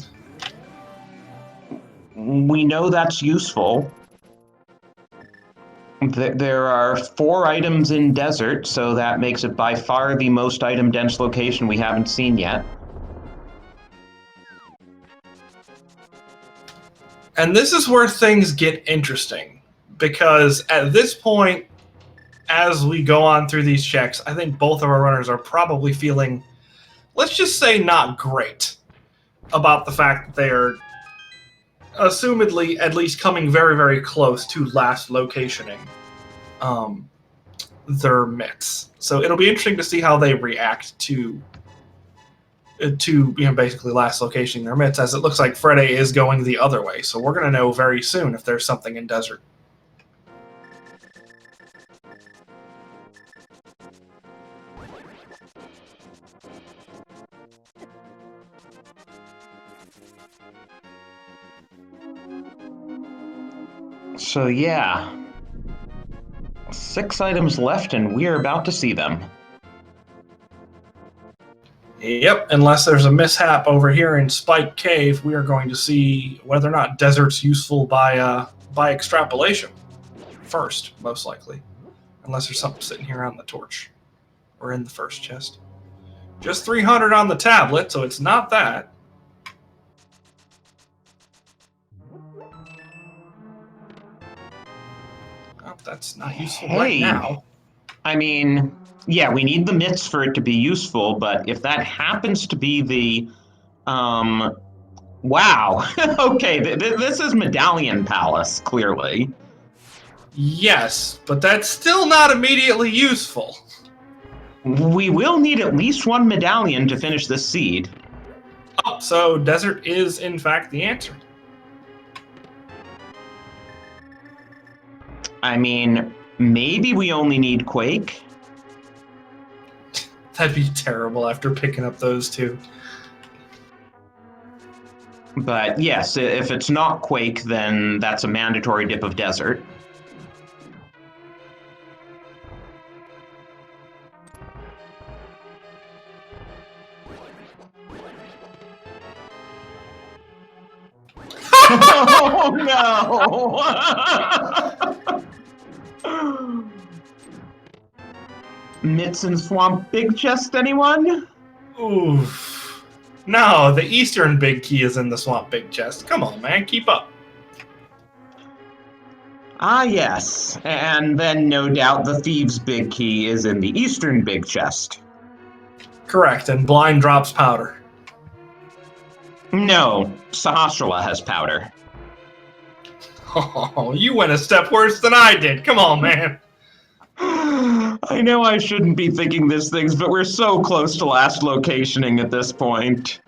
we know that's useful. There are 4 items in desert, so that makes it by far the most item-dense location we haven't seen yet. And this is where things get interesting, because at this point, as we go on through these checks, I think both of our runners are probably feeling, let's just say, not great about the fact that they are assumedly at least coming very, very close to last locationing their mitts. So it'll be interesting to see how they react to basically last locationing their mitts, as it looks like Freddeh is going the other way. So we're going to know very soon if there's something in desert. So yeah, 6 items left and we're about to see them. Yep, unless there's a mishap over here in Spike Cave, we are going to see whether or not desert's useful by extrapolation first, most likely. Unless there's something sitting here on the torch or in the first chest. Just 300 on the tablet, so it's not that. Oh, that's not useful right now. I mean, yeah, we need the mitts for it to be useful, but if that happens to be the, wow, okay, this is Medallion Palace, clearly. Yes, but that's still not immediately useful. We will need at least 1 medallion to finish this seed. Oh, so desert is in fact the answer. I mean, maybe we only need Quake. That'd be terrible after picking up those 2. But yes, if it's not Quake, then that's a mandatory dip of desert. Oh no! Mitts and Swamp Big Chest, anyone? Oof. No, the Eastern Big Key is in the Swamp Big Chest. Come on, man, keep up. Ah, yes. And then, no doubt, the Thieves' Big Key is in the Eastern Big Chest. Correct, and Blind drops powder. No, Sahasrara has powder. Oh, you went a step worse than I did. Come on, man. I know I shouldn't be thinking these things, but we're so close to last locationing at this point.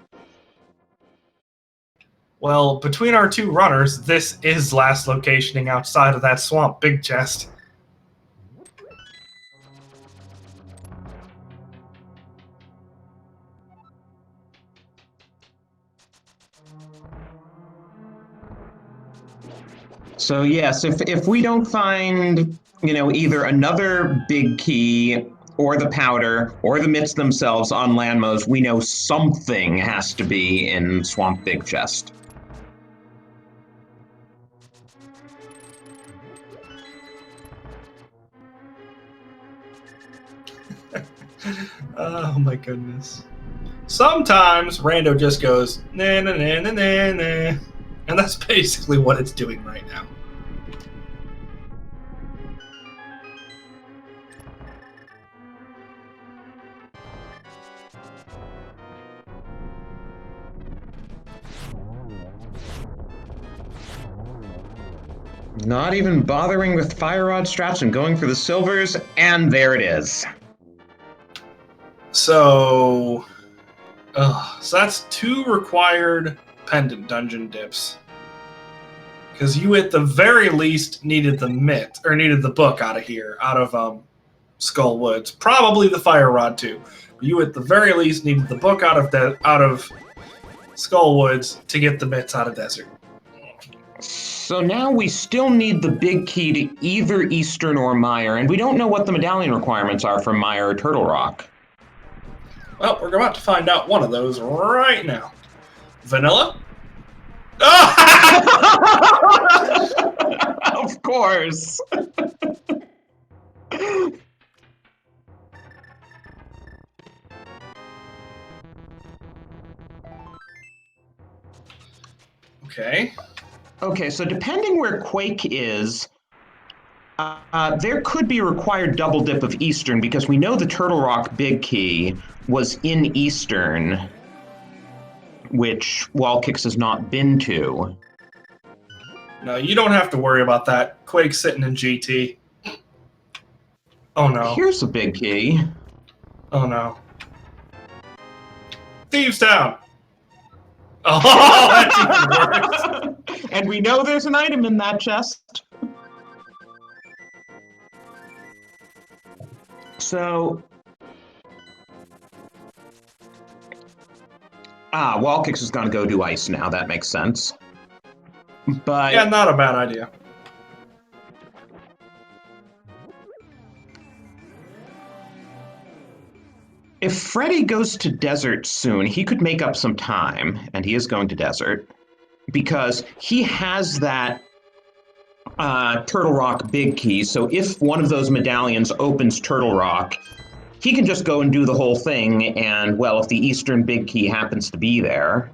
Well, between our 2 runners, this is last locationing outside of that Swamp Big Chest. So yes, if we don't find, either another big key or the powder or the mitts themselves on Landmos, we know something has to be in Swamp Big Chest. Oh my goodness. Sometimes Rando just goes, nah, nah, nah, nah, nah, nah. And that's basically what it's doing right now. Not even bothering with fire rod straps and going for the silvers, and there it is. So that's 2 required pendant dungeon dips. Because you at the very least needed the book out of here, out of Skull Woods. Probably the fire rod too. But you at the very least needed the book out of Skull Woods to get the mitts out of desert. So now we still need the big key to either Eastern or Mire, and we don't know what the medallion requirements are for Mire or Turtle Rock. Well, we're about to find out one of those right now. Vanilla? Oh! course. Okay. Okay, so depending where Quake is, there could be a required double dip of Eastern because we know the Turtle Rock Big Key was in Eastern, which WallKicks has not been to. No, you don't have to worry about that. Quake's sitting in GT. Oh no. Here's a Big Key. Oh no. Thieves Town! Oh, that's even worse. And we know there's an item in that chest. So... WallKicks is gonna go do ice now, that makes sense. But... Yeah, not a bad idea. If Freddeh goes to desert soon, he could make up some time, and he is going to desert, because he has that Turtle Rock Big Key, so if one of those medallions opens Turtle Rock, he can just go and do the whole thing, and, well, if the Eastern Big Key happens to be there,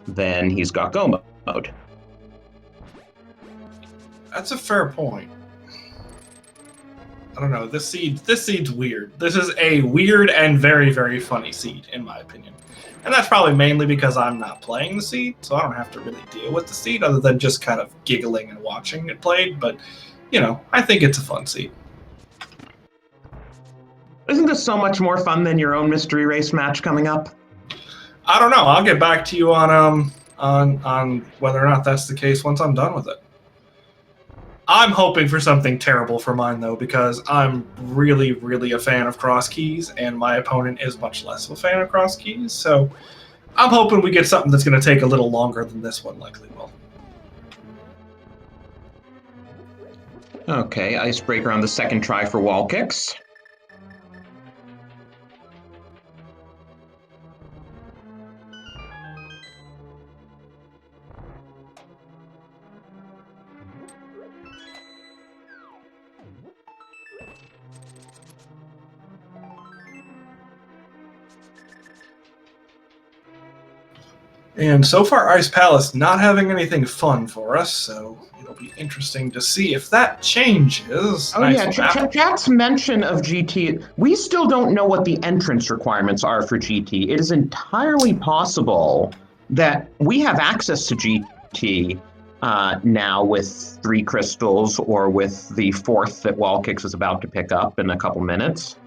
then he's got go mode. That's a fair point. I don't know. This seed's weird. This is a weird and very, very funny seed, in my opinion. And that's probably mainly because I'm not playing the seed, so I don't have to really deal with the seed other than just kind of giggling and watching it played. But, you know, I think it's a fun seed. Isn't this so much more fun than your own mystery race match coming up? I don't know. I'll get back to you on whether or not that's the case once I'm done with it. I'm hoping for something terrible for mine, though, because I'm really, really a fan of cross keys, and my opponent is much less of a fan of cross keys, so I'm hoping we get something that's going to take a little longer than this one likely will. Okay, icebreaker on the second try for WallKicks. And so far, Ice Palace not having anything fun for us, so it'll be interesting to see if that changes. Oh yeah, chat's mention of GT, we still don't know what the entrance requirements are for GT. It is entirely possible that we have access to GT now with 3 crystals or with the 4th that WallKicks is about to pick up in a couple minutes.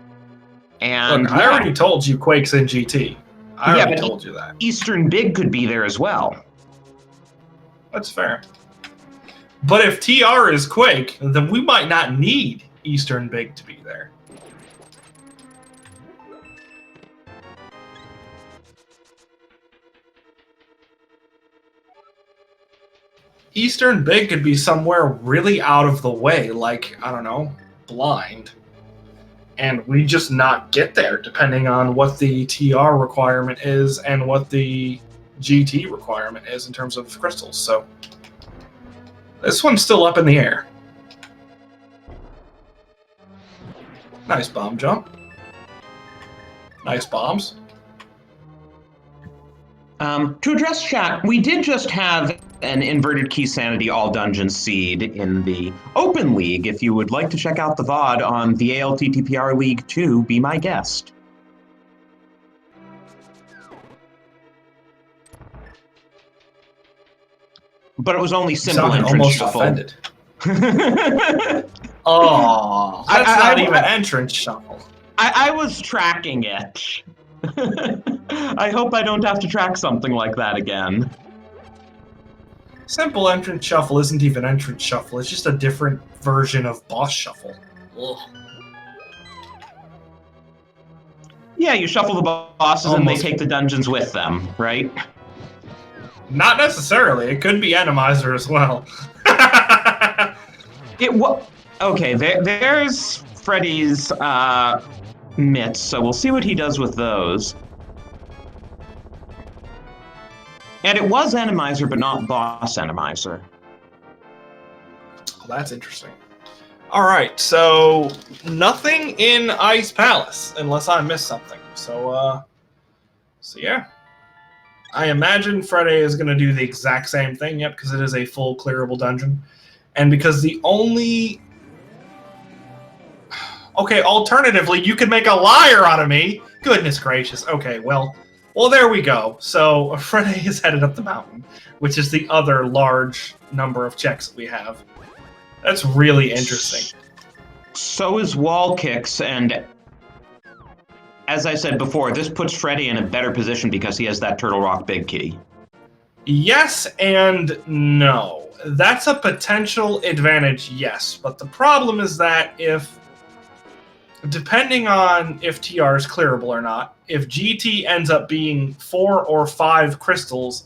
And look, I already told you Quake's in GT. I already told you that. Eastern Big could be there as well. That's fair. But if TR is Quake, then we might not need Eastern Big to be there. Eastern Big could be somewhere really out of the way, like, I don't know, blind. And we just not get there, depending on what the TR requirement is and what the GT requirement is in terms of crystals. So this one's still up in the air. Nice bomb jump. Nice bombs. To address chat, we did just have an Inverted Key Sanity All Dungeon seed in the Open League. If you would like to check out the VOD on the ALTTPR League 2, be my guest. But it was only simple entrance almost shuffle. Offended. Oh, that's not even entrance shuffle. I was tracking it. I hope I don't have to track something like that again. Simple entrance shuffle isn't even entrance shuffle. It's just a different version of boss shuffle. Ugh. Yeah, you shuffle the bosses and they take the dungeons with them, right? Not necessarily. It could be Randomizer as well. Okay, there's Freddie's mitts, so we'll see what he does with those. And it was Randomizer, but not boss Randomizer. That's interesting. All right, so nothing in Ice Palace, unless I missed something. So yeah. I imagine Freddeh is going to do the exact same thing, yep, because it is a full clearable dungeon. And because the only... Okay, alternatively, you could make a liar out of me. Goodness gracious. Okay, well, there we go. So Freddeh is headed up the mountain, which is the other large number of checks that we have. That's really interesting. So is WallKicks, and as I said before, this puts Freddeh in a better position because he has that Turtle Rock big key. Yes and no. That's a potential advantage, yes. But the problem is that if, depending on if TR is clearable or not, if GT ends up being 4 or 5 crystals,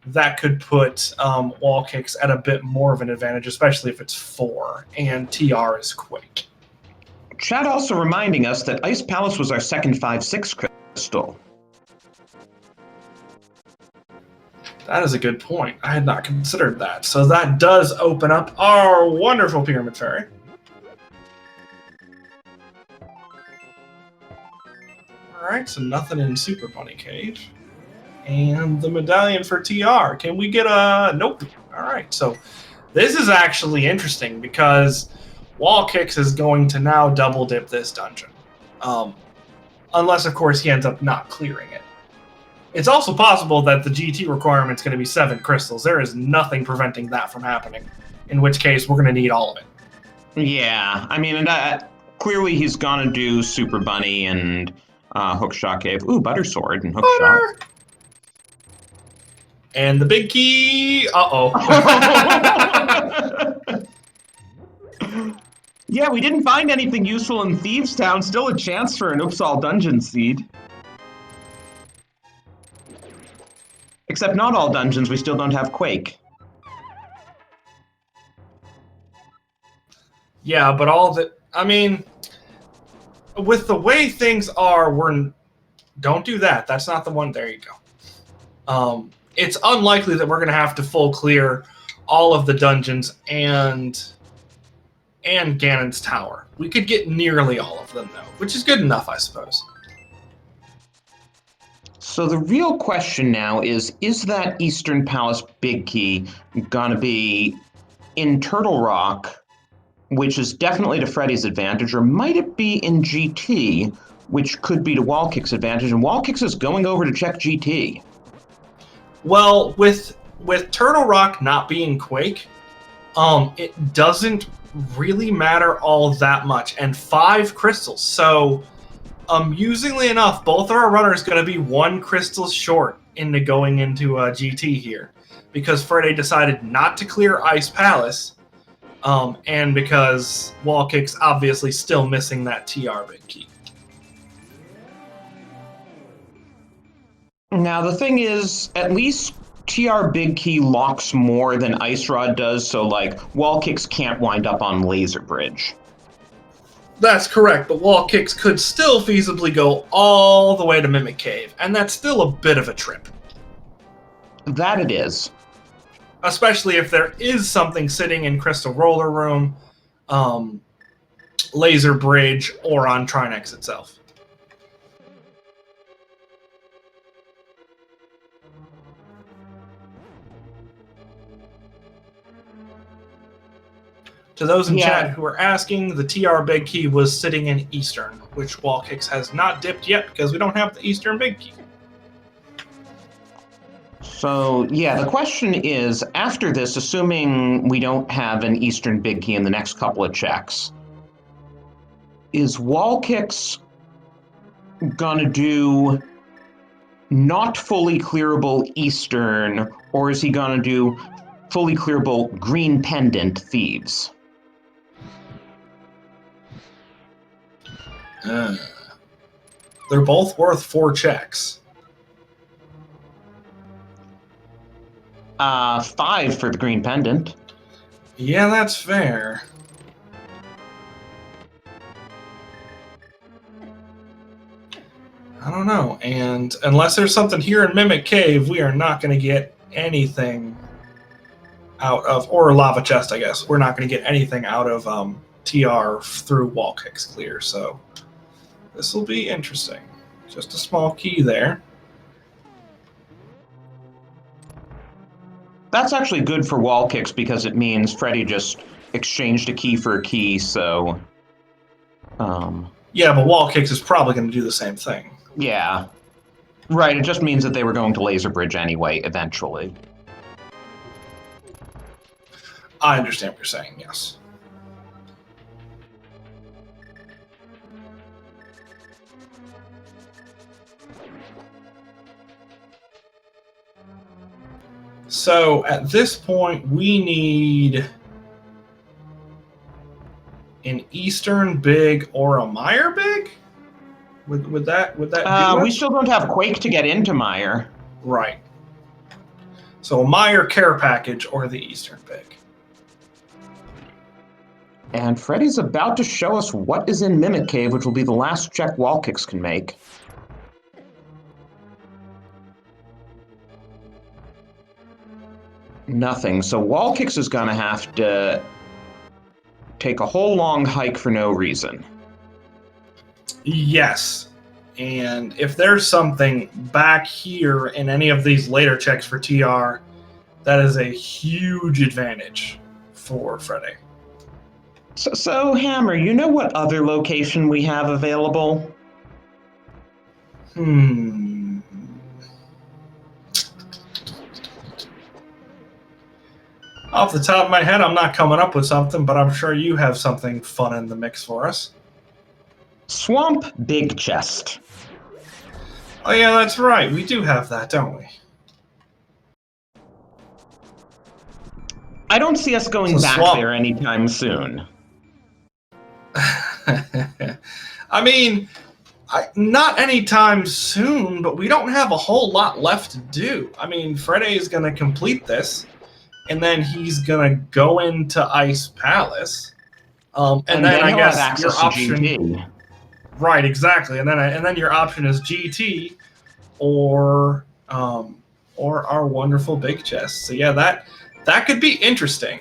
that could put WallKicks at a bit more of an advantage, especially if it's 4 and TR is quick. Chad also reminding us that Ice Palace was our second 5/6 crystal. That is a good point. I had not considered that. So that does open up our wonderful Pyramid Fairy. Alright, so nothing in Super Bunny Cage. And the medallion for TR. Can we get a... Nope. Alright, so this is actually interesting because WallKicks is going to now double dip this dungeon. Unless, of course, he ends up not clearing it. It's also possible that the GT requirement is going to be 7 crystals. There is nothing preventing that from happening, in which case we're going to need all of it. Yeah, I mean, clearly he's going to do Super Bunny and Hookshot Cave. Ooh, Butter Sword and Hookshot. And the big key... Uh-oh. Yeah, we didn't find anything useful in Thieves Town. Still a chance for an Upsal Dungeon Seed. Except not all dungeons, we still don't have Quake. Yeah, but all the... I mean, with the way things are, don't do that. That's not the one. There you go. It's unlikely that we're going to have to full clear all of the dungeons and Ganon's Tower. We could get nearly all of them, though, which is good enough, I suppose. So the real question now is that Eastern Palace big key gonna be in Turtle Rock, which is definitely to Freddie's advantage, or might it be in GT, which could be to WallKicks' advantage, and WallKicks is going over to check GT. Well, with Turtle Rock not being Quake, it doesn't really matter all that much, and 5 crystals, so... Amusingly enough, both of our runners going to be 1 crystal short into going into GT here, because Freddeh decided not to clear Ice Palace, and because WallKicks obviously still missing that TR big key. Now the thing is, at least TR big key locks more than Ice Rod does, so like WallKicks can't wind up on Laser Bridge. That's correct, but WallKicks could still feasibly go all the way to Mimic Cave, and that's still a bit of a trip. That it is. Especially if there is something sitting in Crystal Roller Room, Laser Bridge, or on Trinex itself. To those in chat who are asking, the TR Big Key was sitting in Eastern, which WallKicks has not dipped yet because we don't have the Eastern Big Key. So, yeah, the question is, after this, assuming we don't have an Eastern Big Key in the next couple of checks, is WallKicks gonna do not fully clearable Eastern, or is he gonna do fully clearable Green Pendant Thieves? They're both worth 4 checks. 5 for the Green Pendant. Yeah, that's fair. I don't know, and unless there's something here in Mimic Cave, we are not going to get anything out of, or lava chest, I guess. We're not going to get anything out of TR through WallKicks clear, so this will be interesting. Just a small key there. That's actually good for WallKicks because it means Freddie just exchanged a key for a key, so... Yeah, but WallKicks is probably going to do the same thing. Yeah. Right, it just means that they were going to Laser Bridge anyway, eventually. I understand what you're saying, yes. So at this point, we need an Eastern big or a Meyer big? Would that do it? We still don't have Quake to get into Meyer. Right. So a Meyer care package or the Eastern big. And Freddie's about to show us what is in Mimic Cave, which will be the last check WallKicks can make. Nothing. So WallKicks is going to have to take a whole long hike for no reason. Yes. And if there's something back here in any of these later checks for TR, that is a huge advantage for Freddeh. So Hammer, you know what other location we have available? Off the top of my head, I'm not coming up with something, but I'm sure you have something fun in the mix for us. Swamp Big Chest. Oh yeah, that's right. We do have that, don't we? I don't see us going back there anytime soon. I mean, not anytime soon, but we don't have a whole lot left to do. I mean, Freddeh is going to complete this, and then he's going to go into Ice Palace. And then I guess your option... GT. Right, exactly. And then your option is GT or our wonderful big chest. So yeah, that could be interesting.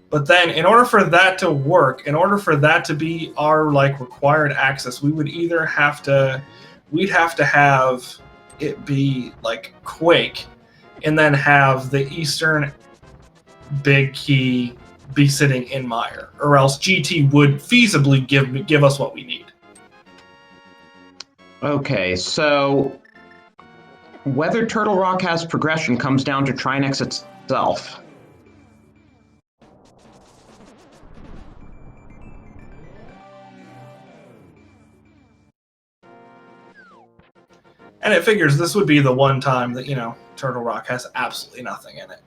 But then in order for that to work, in order for that to be our required access, we would either have to have it be like Quake and then have the Eastern big key be sitting in Meyer, or else GT would feasibly give us what we need. Okay, so whether Turtle Rock has progression comes down to Trinex itself. And it figures this would be the one time that, Turtle Rock has absolutely nothing in it.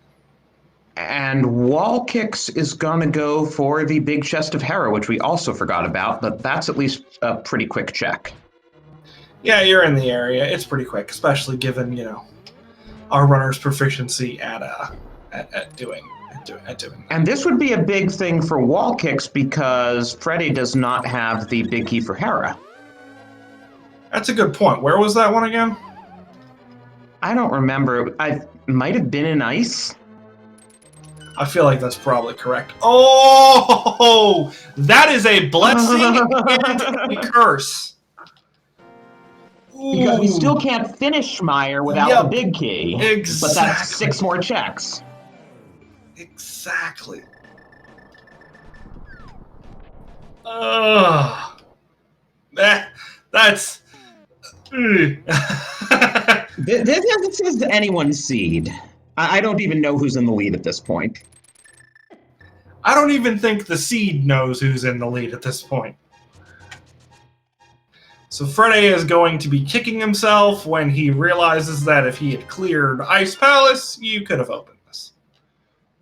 And WallKicks is going to go for the Big Chest of Hera, which we also forgot about, but that's at least a pretty quick check. Yeah, you're in the area. It's pretty quick, especially given, our runner's proficiency at doing. And this would be a big thing for WallKicks because Freddeh does not have the big key for Hera. That's a good point. Where was that one again? I don't remember. I might have been in Ice. I feel like that's probably correct. Oh, that is a blessing and a curse. Because we still can't finish Meyer without the big key. Exactly. But that's 6 more checks. Exactly. That's... This is anyone's seed. I don't even know who's in the lead at this point. I don't even think the seed knows who's in the lead at this point. So Freddeh is going to be kicking himself when he realizes that if he had cleared Ice Palace, you could have opened this.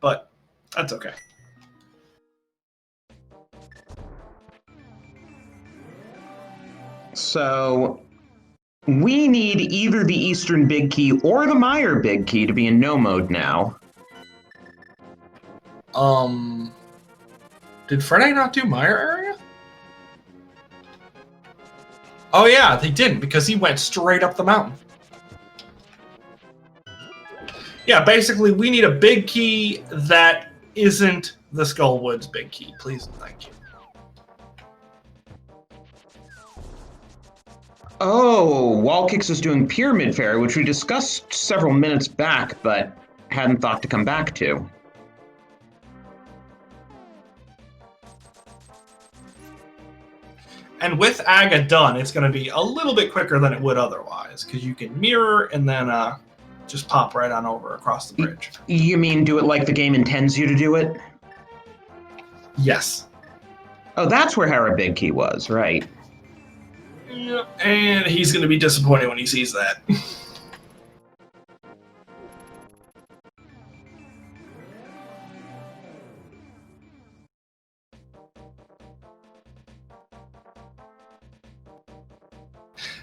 But that's okay. So we need either the Eastern Big Key or the Meyer Big Key to be in no mode now. Did Freddeh not do Meyer area? Oh yeah, they didn't because he went straight up the mountain. Yeah, basically, we need a big key that isn't the Skullwoods big key. Please and thank you. Oh, WallKicks is doing Pyramid Fairy, which we discussed several minutes back, but hadn't thought to come back to. And with Aga done, it's going to be a little bit quicker than it would otherwise, because you can mirror and then just pop right on over across the bridge. You mean do it like the game intends you to do it? Yes. Oh, that's where Hera Big Key was, right? Yep. And he's going to be disappointed when he sees that.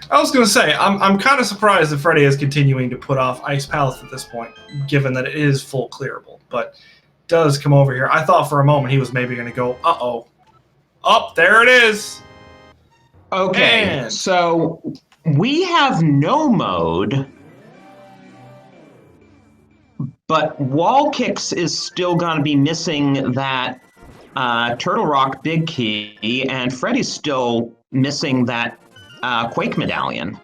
I was going to say, I'm kind of surprised that Freddeh is continuing to put off Ice Palace at this point, given that it is full clearable. But does come over here. I thought for a moment he was maybe going to go, uh-oh. Up, there it is. Okay, And so we have no mode, but WallKicks is still going to be missing that Turtle Rock Big Key, and Freddie's still missing that Quake Medallion.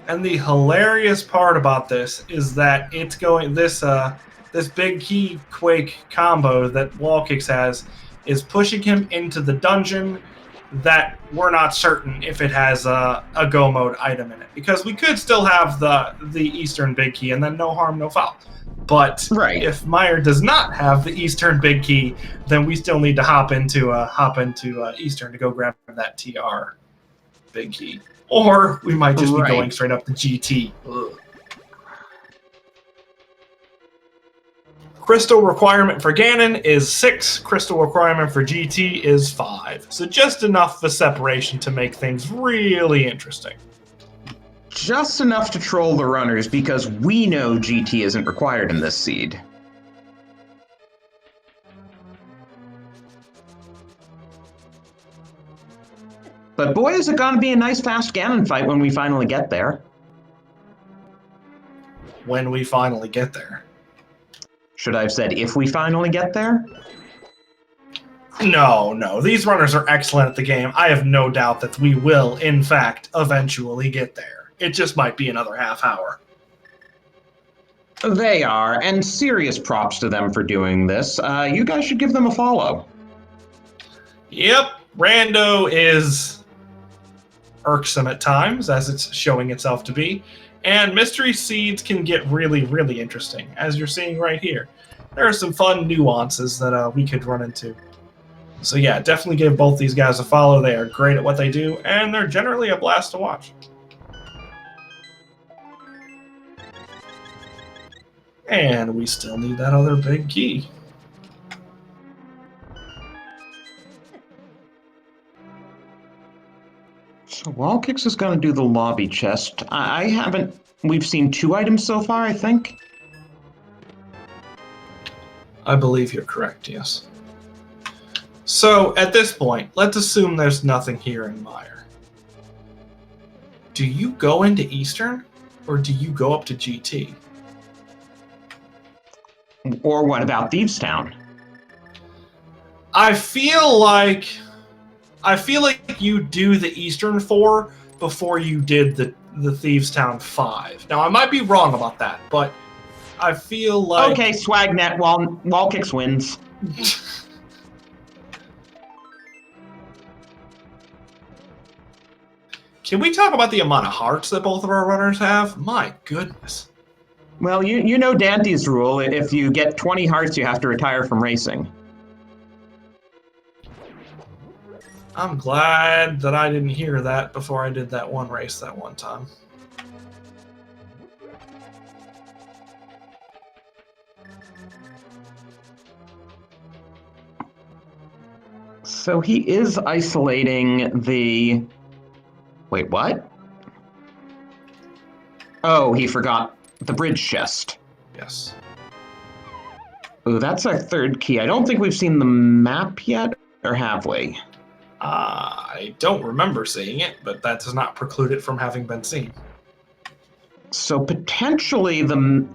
And the hilarious part about this is that it's going this big key Quake combo that WallKicks has is pushing him into the dungeon that we're not certain if it has a go mode item in it, because we could still have the Eastern Big Key and then no harm, no foul. But if Meyer does not have the Eastern Big Key, then we still need to hop into Eastern to go grab that TR Big Key, or we might just be going straight up to GT. Ugh. Crystal requirement for Ganon is 6. Crystal requirement for GT is 5. So just enough of a separation to make things really interesting. Just enough to troll the runners, because we know GT isn't required in this seed. But boy, is it going to be a nice fast Ganon fight when we finally get there. When we finally get there. Should I have said if we finally get there? No. These runners are excellent at the game. I have no doubt that we will, in fact, eventually get there. It just might be another half hour. They are, and serious props to them for doing this. You guys should give them a follow. Yep, Rando is irksome at times, as it's showing itself to be. And Mystery Seeds can get really, really interesting, as you're seeing right here. There are some fun nuances that we could run into. So yeah, definitely give both these guys a follow. They are great at what they do, and they're generally a blast to watch. And we still need that other big key. So WallKicks is going to do the lobby chest. We've seen 2 items so far, I think. I believe you're correct, yes. So at this point, let's assume there's nothing here in Meyer. Do you go into Eastern, or do you go up to GT? Or what about Thieves Town? I feel like you do the Eastern 4 before you did the Thieves Town 5. Now I might be wrong about that, but I feel like okay, Swagnet, WallKicks wins. Can we talk about the amount of hearts that both of our runners have? My goodness. Well, you know Dante's rule. If you get 20 hearts, you have to retire from racing. I'm glad that I didn't hear that before I did that one race that one time. So he is isolating the... Wait, what? Oh, he forgot the bridge chest. Yes. Ooh, that's our 3rd key. I don't think we've seen the map yet, or have we? I don't remember seeing it, but that does not preclude it from having been seen. So potentially,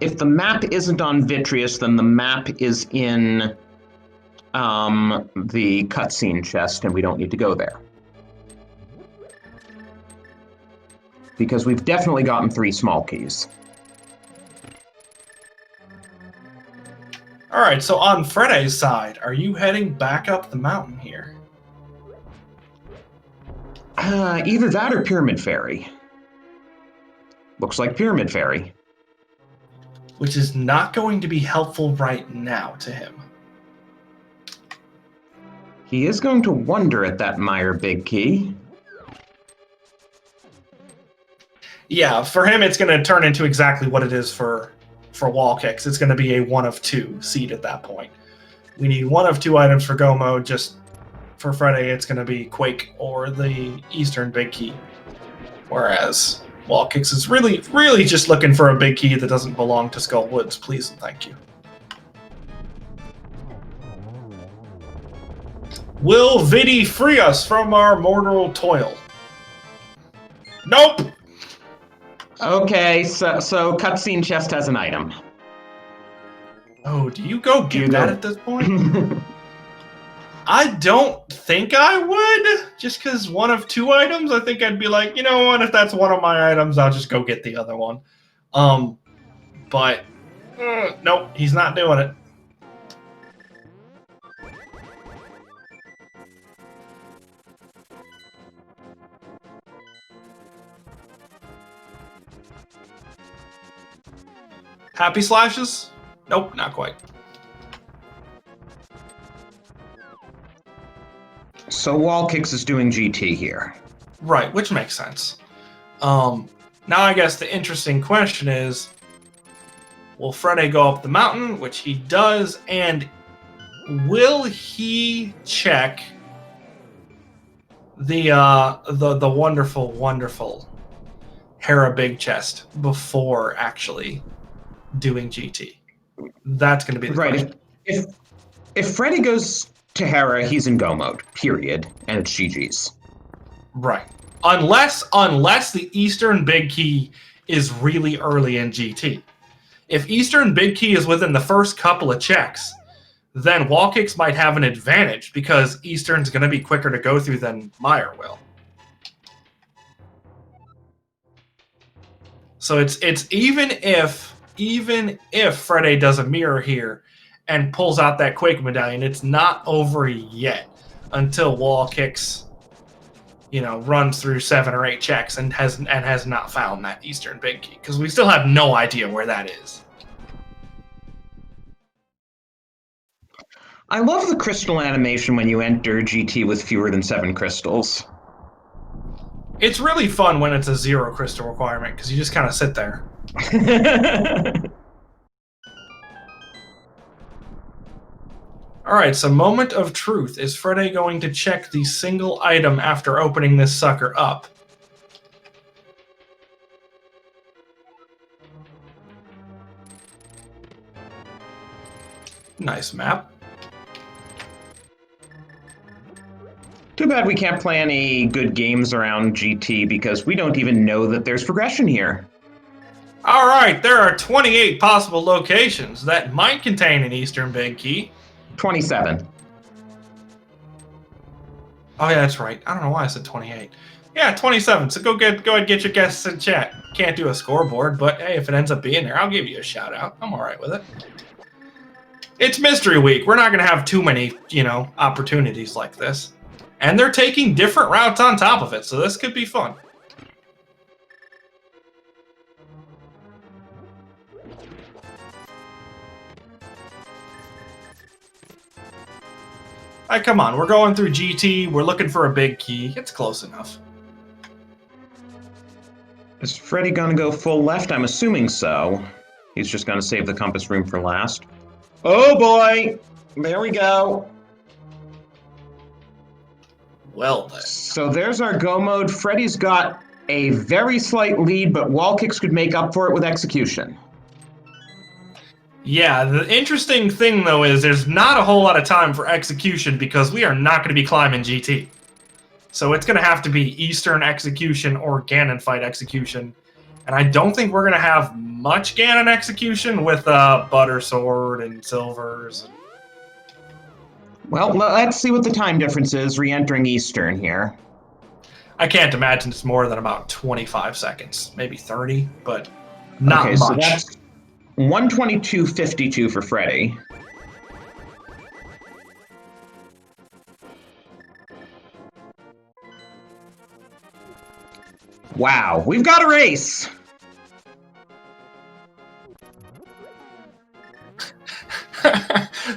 if the map isn't on Vitreous, then the map is in the cutscene chest, and we don't need to go there. Because we've definitely gotten 3 small keys. All right, so on Freddeh's side, are you heading back up the mountain here? Either that or Pyramid Fairy. Looks like Pyramid Fairy. Which is not going to be helpful right now to him. He is going to wonder at that Meyer Big Key. Yeah, for him, it's going to turn into exactly what it is for WallKicks. It's going to be a 1 of 2 seed at that point. We need 1 of 2 items for Go Mode. Just for Freddeh, it's going to be Quake or the Eastern Big Key. Whereas WallKicks is really just looking for a big key that doesn't belong to Skull Woods. Please and thank you. Will Vidi free us from our mortal toil? Nope! Okay, so cutscene chest has an item. Oh, do you go get that at this point? I don't think I would. Just because 1 of 2 items, I think I'd be like, you know what, if that's one of my items, I'll just go get the other one. But, nope, he's not doing it. Happy slashes? Nope, not quite. So WallKicks is doing GT here. Right, which makes sense. Now I guess the interesting question is, will Freddeh go up the mountain, which he does, and will he check the wonderful Hera Big Chest before actually doing GT? That's going to be the question. If Freddeh goes to Hera, he's in Go Mode, period, and it's GG's. Right. Unless the Eastern Big Key is really early in GT. If Eastern Big Key is within the first couple of checks, then WallKicks might have an advantage because Eastern's going to be quicker to go through than Meyer will. So it's even if Freddeh does a mirror here and pulls out that Quake medallion, it's not over yet until WallKicks, runs through 7 or 8 checks and has not found that Eastern Big Key, because we still have no idea where that is. I love the crystal animation when you enter GT with fewer than 7 crystals. It's really fun when it's a 0 crystal requirement, because you just kind of sit there. All right, so moment of truth. Is Freddeh going to check the single item after opening this sucker up? Nice map. Too bad we can't play any good games around GT because we don't even know that there's progression here. All right, there are 28 possible locations that might contain an Eastern Big Key. 27. Oh yeah, that's right. I don't know why I said 28. Yeah, 27. So go ahead and get your guesses in chat. Can't do a scoreboard, but hey, if it ends up being there, I'll give you a shout out. I'm all right with it. It's Mystery Week. We're not going to have too many, opportunities like this. And they're taking different routes on top of it, so this could be fun. Come on, we're going through GT, we're looking for a big key. It's close enough. Is Freddeh gonna go full left? I'm assuming so. He's just gonna save the compass room for last. Oh boy! There we go. Well then. So there's our Go Mode. Freddie's got a very slight lead, but WallKicks could make up for it with execution. Yeah, the interesting thing, though, is there's not a whole lot of time for execution because we are not going to be climbing GT. So it's going to have to be Eastern execution or Ganon fight execution. And I don't think we're going to have much Ganon execution with Butter Sword and Silvers. Well, let's see what the time difference is re-entering Eastern here. I can't imagine it's more than about 25 seconds, maybe 30, but not much. So that's 122.52 for Freddeh. Wow, we've got a race!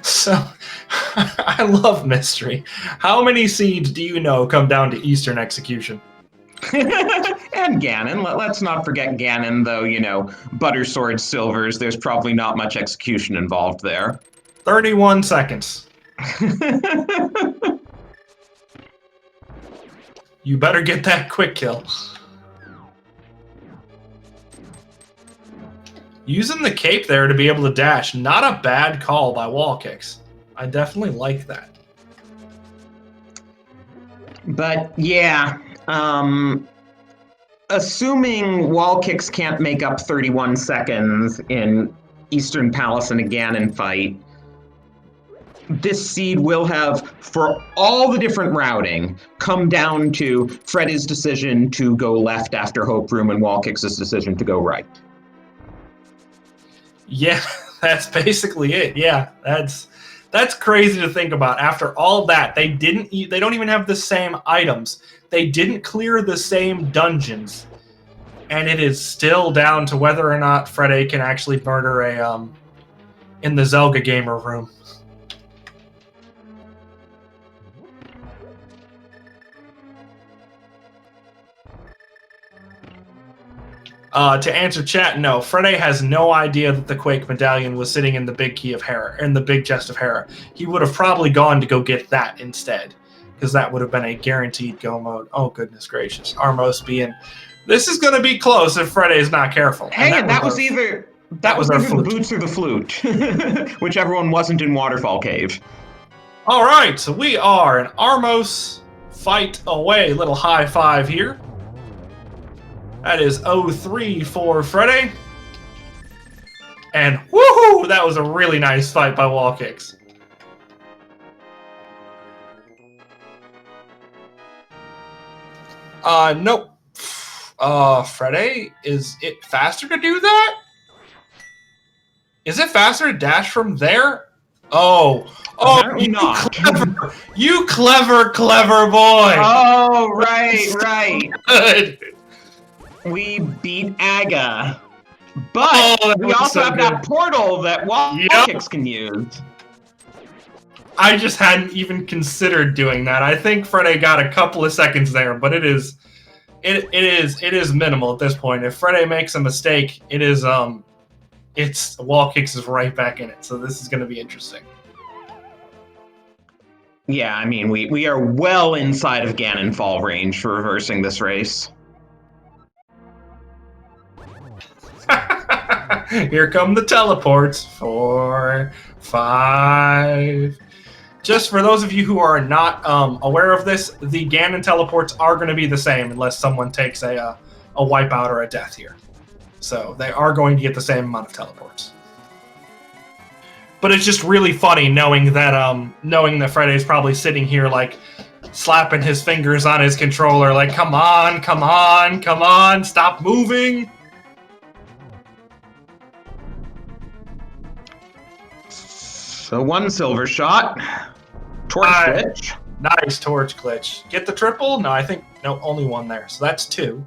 So, I love mystery. How many seeds do you know come down to Eastern execution? And Ganon. Let's not forget Ganon, though, you know, Butter Sword Silvers, there's probably not much execution involved there. 31 seconds. You better get that quick kill. Using the cape there to be able to dash, not a bad call by WallKicks. I definitely like that. But yeah, assuming WallKicks can't make up 31 seconds in Eastern Palace in a Ganon fight, this seed will have, for all the different routing, come down to Freddeh's decision to go left after Hope Room and WallKicks' decision to go right. Yeah, that's basically it. Yeah, that's crazy to think about. After all of that, they don't even have the same items. They didn't clear the same dungeons. And it is still down to whether or not Freddeh can actually murder a in the Zelga gamer room. To answer chat, no. Freddeh has no idea that the Quake medallion was sitting in the big key of Hera, in the big chest of Hera. He would have probably gone to go get that instead, because that would have been a guaranteed go mode. Oh goodness gracious, Armos being, this is going to be close if Freddeh is not careful. Hey, and that was either the boots or the flute, whichever one wasn't in Waterfall Cave. All right, so we are an Armos fight away. Little high five here. That is 0-3 for Freddeh. And woohoo! That was a really nice fight by WallKicks. Nope. Freddeh, is it faster to do that? Is it faster to dash from there? Oh, apparently you not. You clever boy. Oh, right. Good. We beat Aga. But we also have that portal that WallKicks can use. I just hadn't even considered doing that. I think Freddeh got a couple of seconds there, but it is minimal at this point. If Freddeh makes a mistake, it's WallKicks is right back in it. So this is going to be interesting. Yeah, I mean, we are well inside of Ganon fall range for reversing this race. Here come the teleports. 4, 5. Just for those of you who are not aware of this, the Ganon teleports are going to be the same unless someone takes a wipeout or a death here. So they are going to get the same amount of teleports. But it's just really funny knowing that Freddeh is probably sitting here like slapping his fingers on his controller, like, come on, stop moving. So one silver shot. Torch glitch. Nice torch glitch. Get the triple? No, only one there. So that's 2.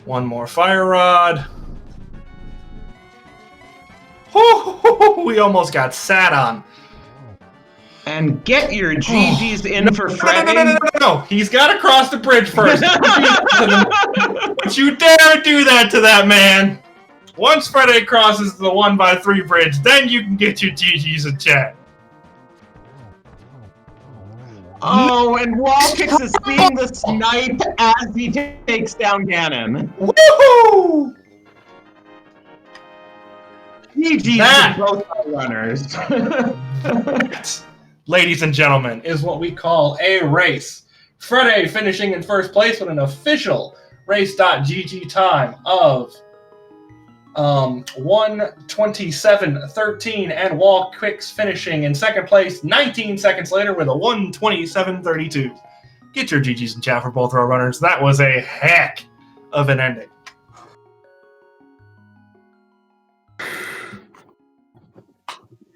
One more fire rod. We almost got sat on. And get your GGs in for Freddeh. No. He's got to cross the bridge first. Don't you dare do that to that man. Once Freddeh crosses the 1x3 bridge, then you can get your GGs in chat. Oh, and WallKicks is seeing the snipe as he takes down Ganon. Woohoo! GGs to both our runners. Ladies and gentlemen, is what we call a race. Freddeh finishing in first place with an official race.gg time of 1:27:13, and WallKicks finishing in second place 19 seconds later with a 1:27:32. Get your GGs in chat for both row runners. That was a heck of an ending.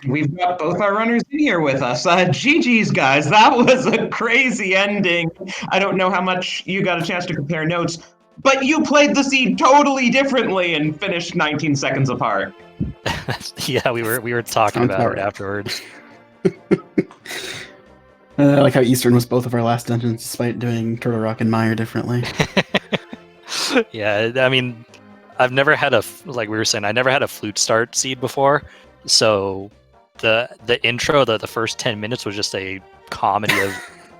We've got both our runners in here with us. GG's, guys. That was a crazy ending. I don't know how much you got a chance to compare notes, but you played the seed totally differently and finished 19 seconds apart. Yeah, we were talking about it afterwards. I like how Eastern was both of our last dungeons, despite doing Turtle Rock and Mire differently. Yeah, I mean, I've never had like we were saying, I never had a flute start seed before, so the intro, the first 10 minutes was just a comedy of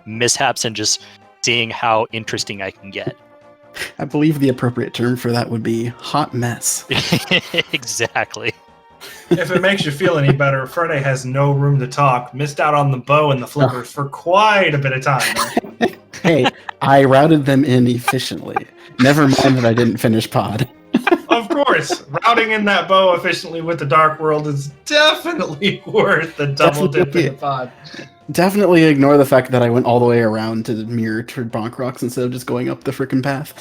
mishaps and just seeing how interesting I can get. I believe the appropriate term for that would be hot mess. Exactly. If it makes you feel any better, Freddeh has no room to talk. Missed out on the bow and the flippers for quite a bit of time. Hey, I routed them in efficiently. Never mind that I didn't finish pod. Of course, routing in that bow efficiently with the Dark World is definitely worth the double dip in the pod. Definitely ignore the fact that I went all the way around to mirror Bonk Rocks instead of just going up the frickin' path.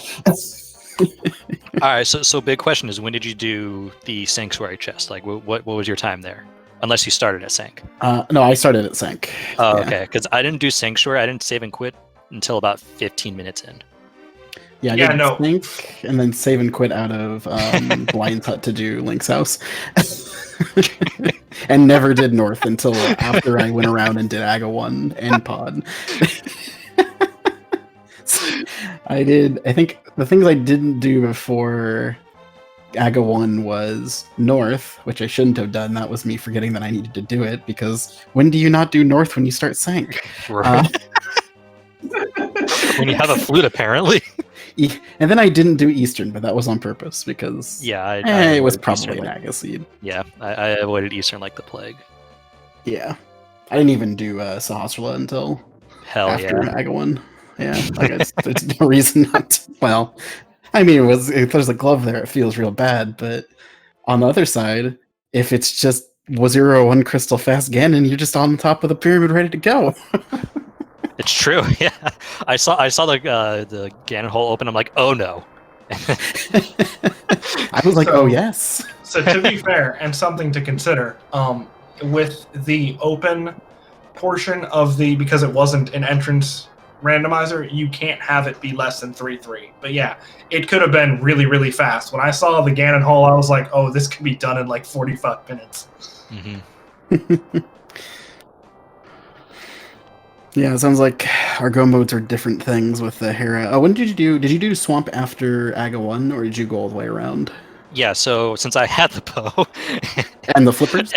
All right, so big question is, when did you do the Sanctuary chest? Like, what was your time there? Unless you started at Sank. No, I started at Sank. Oh, Yeah. okay, because I didn't do Sanctuary. I didn't save and quit until about 15 minutes in. Yeah, I did Sank, and then save and quit out of Blind's Hut to do Link's house. And never did North until after I went around and did Aga 1 and pod. I think the things I didn't do before Aga 1 was North, which I shouldn't have done. That was me forgetting that I needed to do it, because when do you not do North when you start Sank? Right. When you have a flute, apparently. And then I didn't do Eastern, but that was on purpose, because it was probably an Aga seed. Yeah, I avoided Eastern like the plague. Yeah. I didn't even do Sahasrara until after Aga 1. Yeah, there's no reason not to. Well, I mean, if there's a glove there, it feels real bad, but on the other side, if it's just 001 Crystal Fast Ganon, you're just on top of the pyramid ready to go. It's true, yeah. I saw the Ganon hole open, I'm like, oh no. I was like, oh yes. So to be fair, and something to consider, with the open portion of because it wasn't an entrance randomizer, you can't have it be less than 3-3. But yeah, it could have been really, really fast. When I saw the Ganon hole, I was like, oh, this could be done in like 45 minutes. Mm-hmm. Yeah, it sounds like our go modes are different things with the Hera. Oh, when did you do? Did you do Swamp after Aga 1, or did you go all the way around? Yeah, so since I had the bow and the flippers,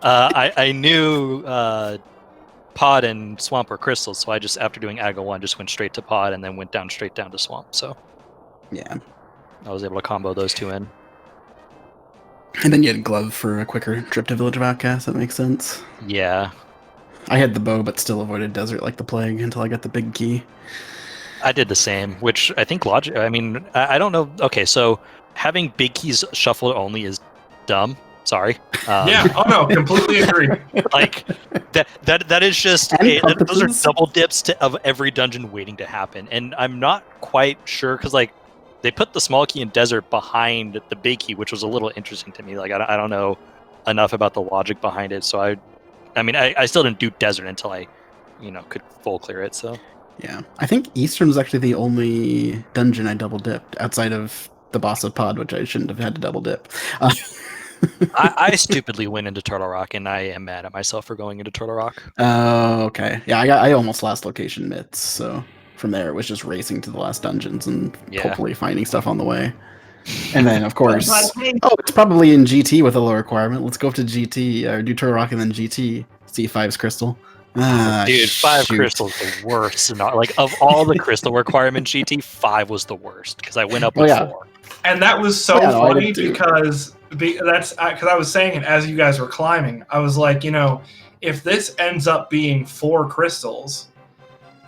I knew pod and swamp were crystals, so I just, after doing Aga 1, just went straight to pod and then went straight down to swamp. So yeah, I was able to combo those two in. And then you had glove for a quicker trip to Village of Outcasts. That makes sense. Yeah. I had the bow, but still avoided desert like the plague until I got the big key. I did the same, which I think I mean, I don't know. Okay, so having big keys shuffled only is dumb. Sorry. Yeah. Oh no, completely agree. Like that is just those are double dips of every dungeon waiting to happen, and I'm not quite sure because like they put the small key in desert behind the big key, which was a little interesting to me. Like I don't know enough about the logic behind it, so I mean, I still didn't do desert until I, could full clear it. So yeah, I think Eastern was actually the only dungeon I double dipped outside of the boss of pod, which I shouldn't have had to double dip. I stupidly went into Turtle Rock, and I am mad at myself for going into Turtle Rock. Oh, okay. Yeah, I almost last location mitts, so from there it was just racing to the last dungeons and hopefully finding stuff on the way. And then, of course, it's probably in GT with a low requirement. Let's go up to GT, or do Turtle Rock and then GT. C5's crystal. Dude, 5 crystals the worst. Like, of all the crystal requirement GT, 5 was the worst, because I went up with 4. And that was so funny because I was saying it as you guys were climbing. I was like, if this ends up being 4 crystals,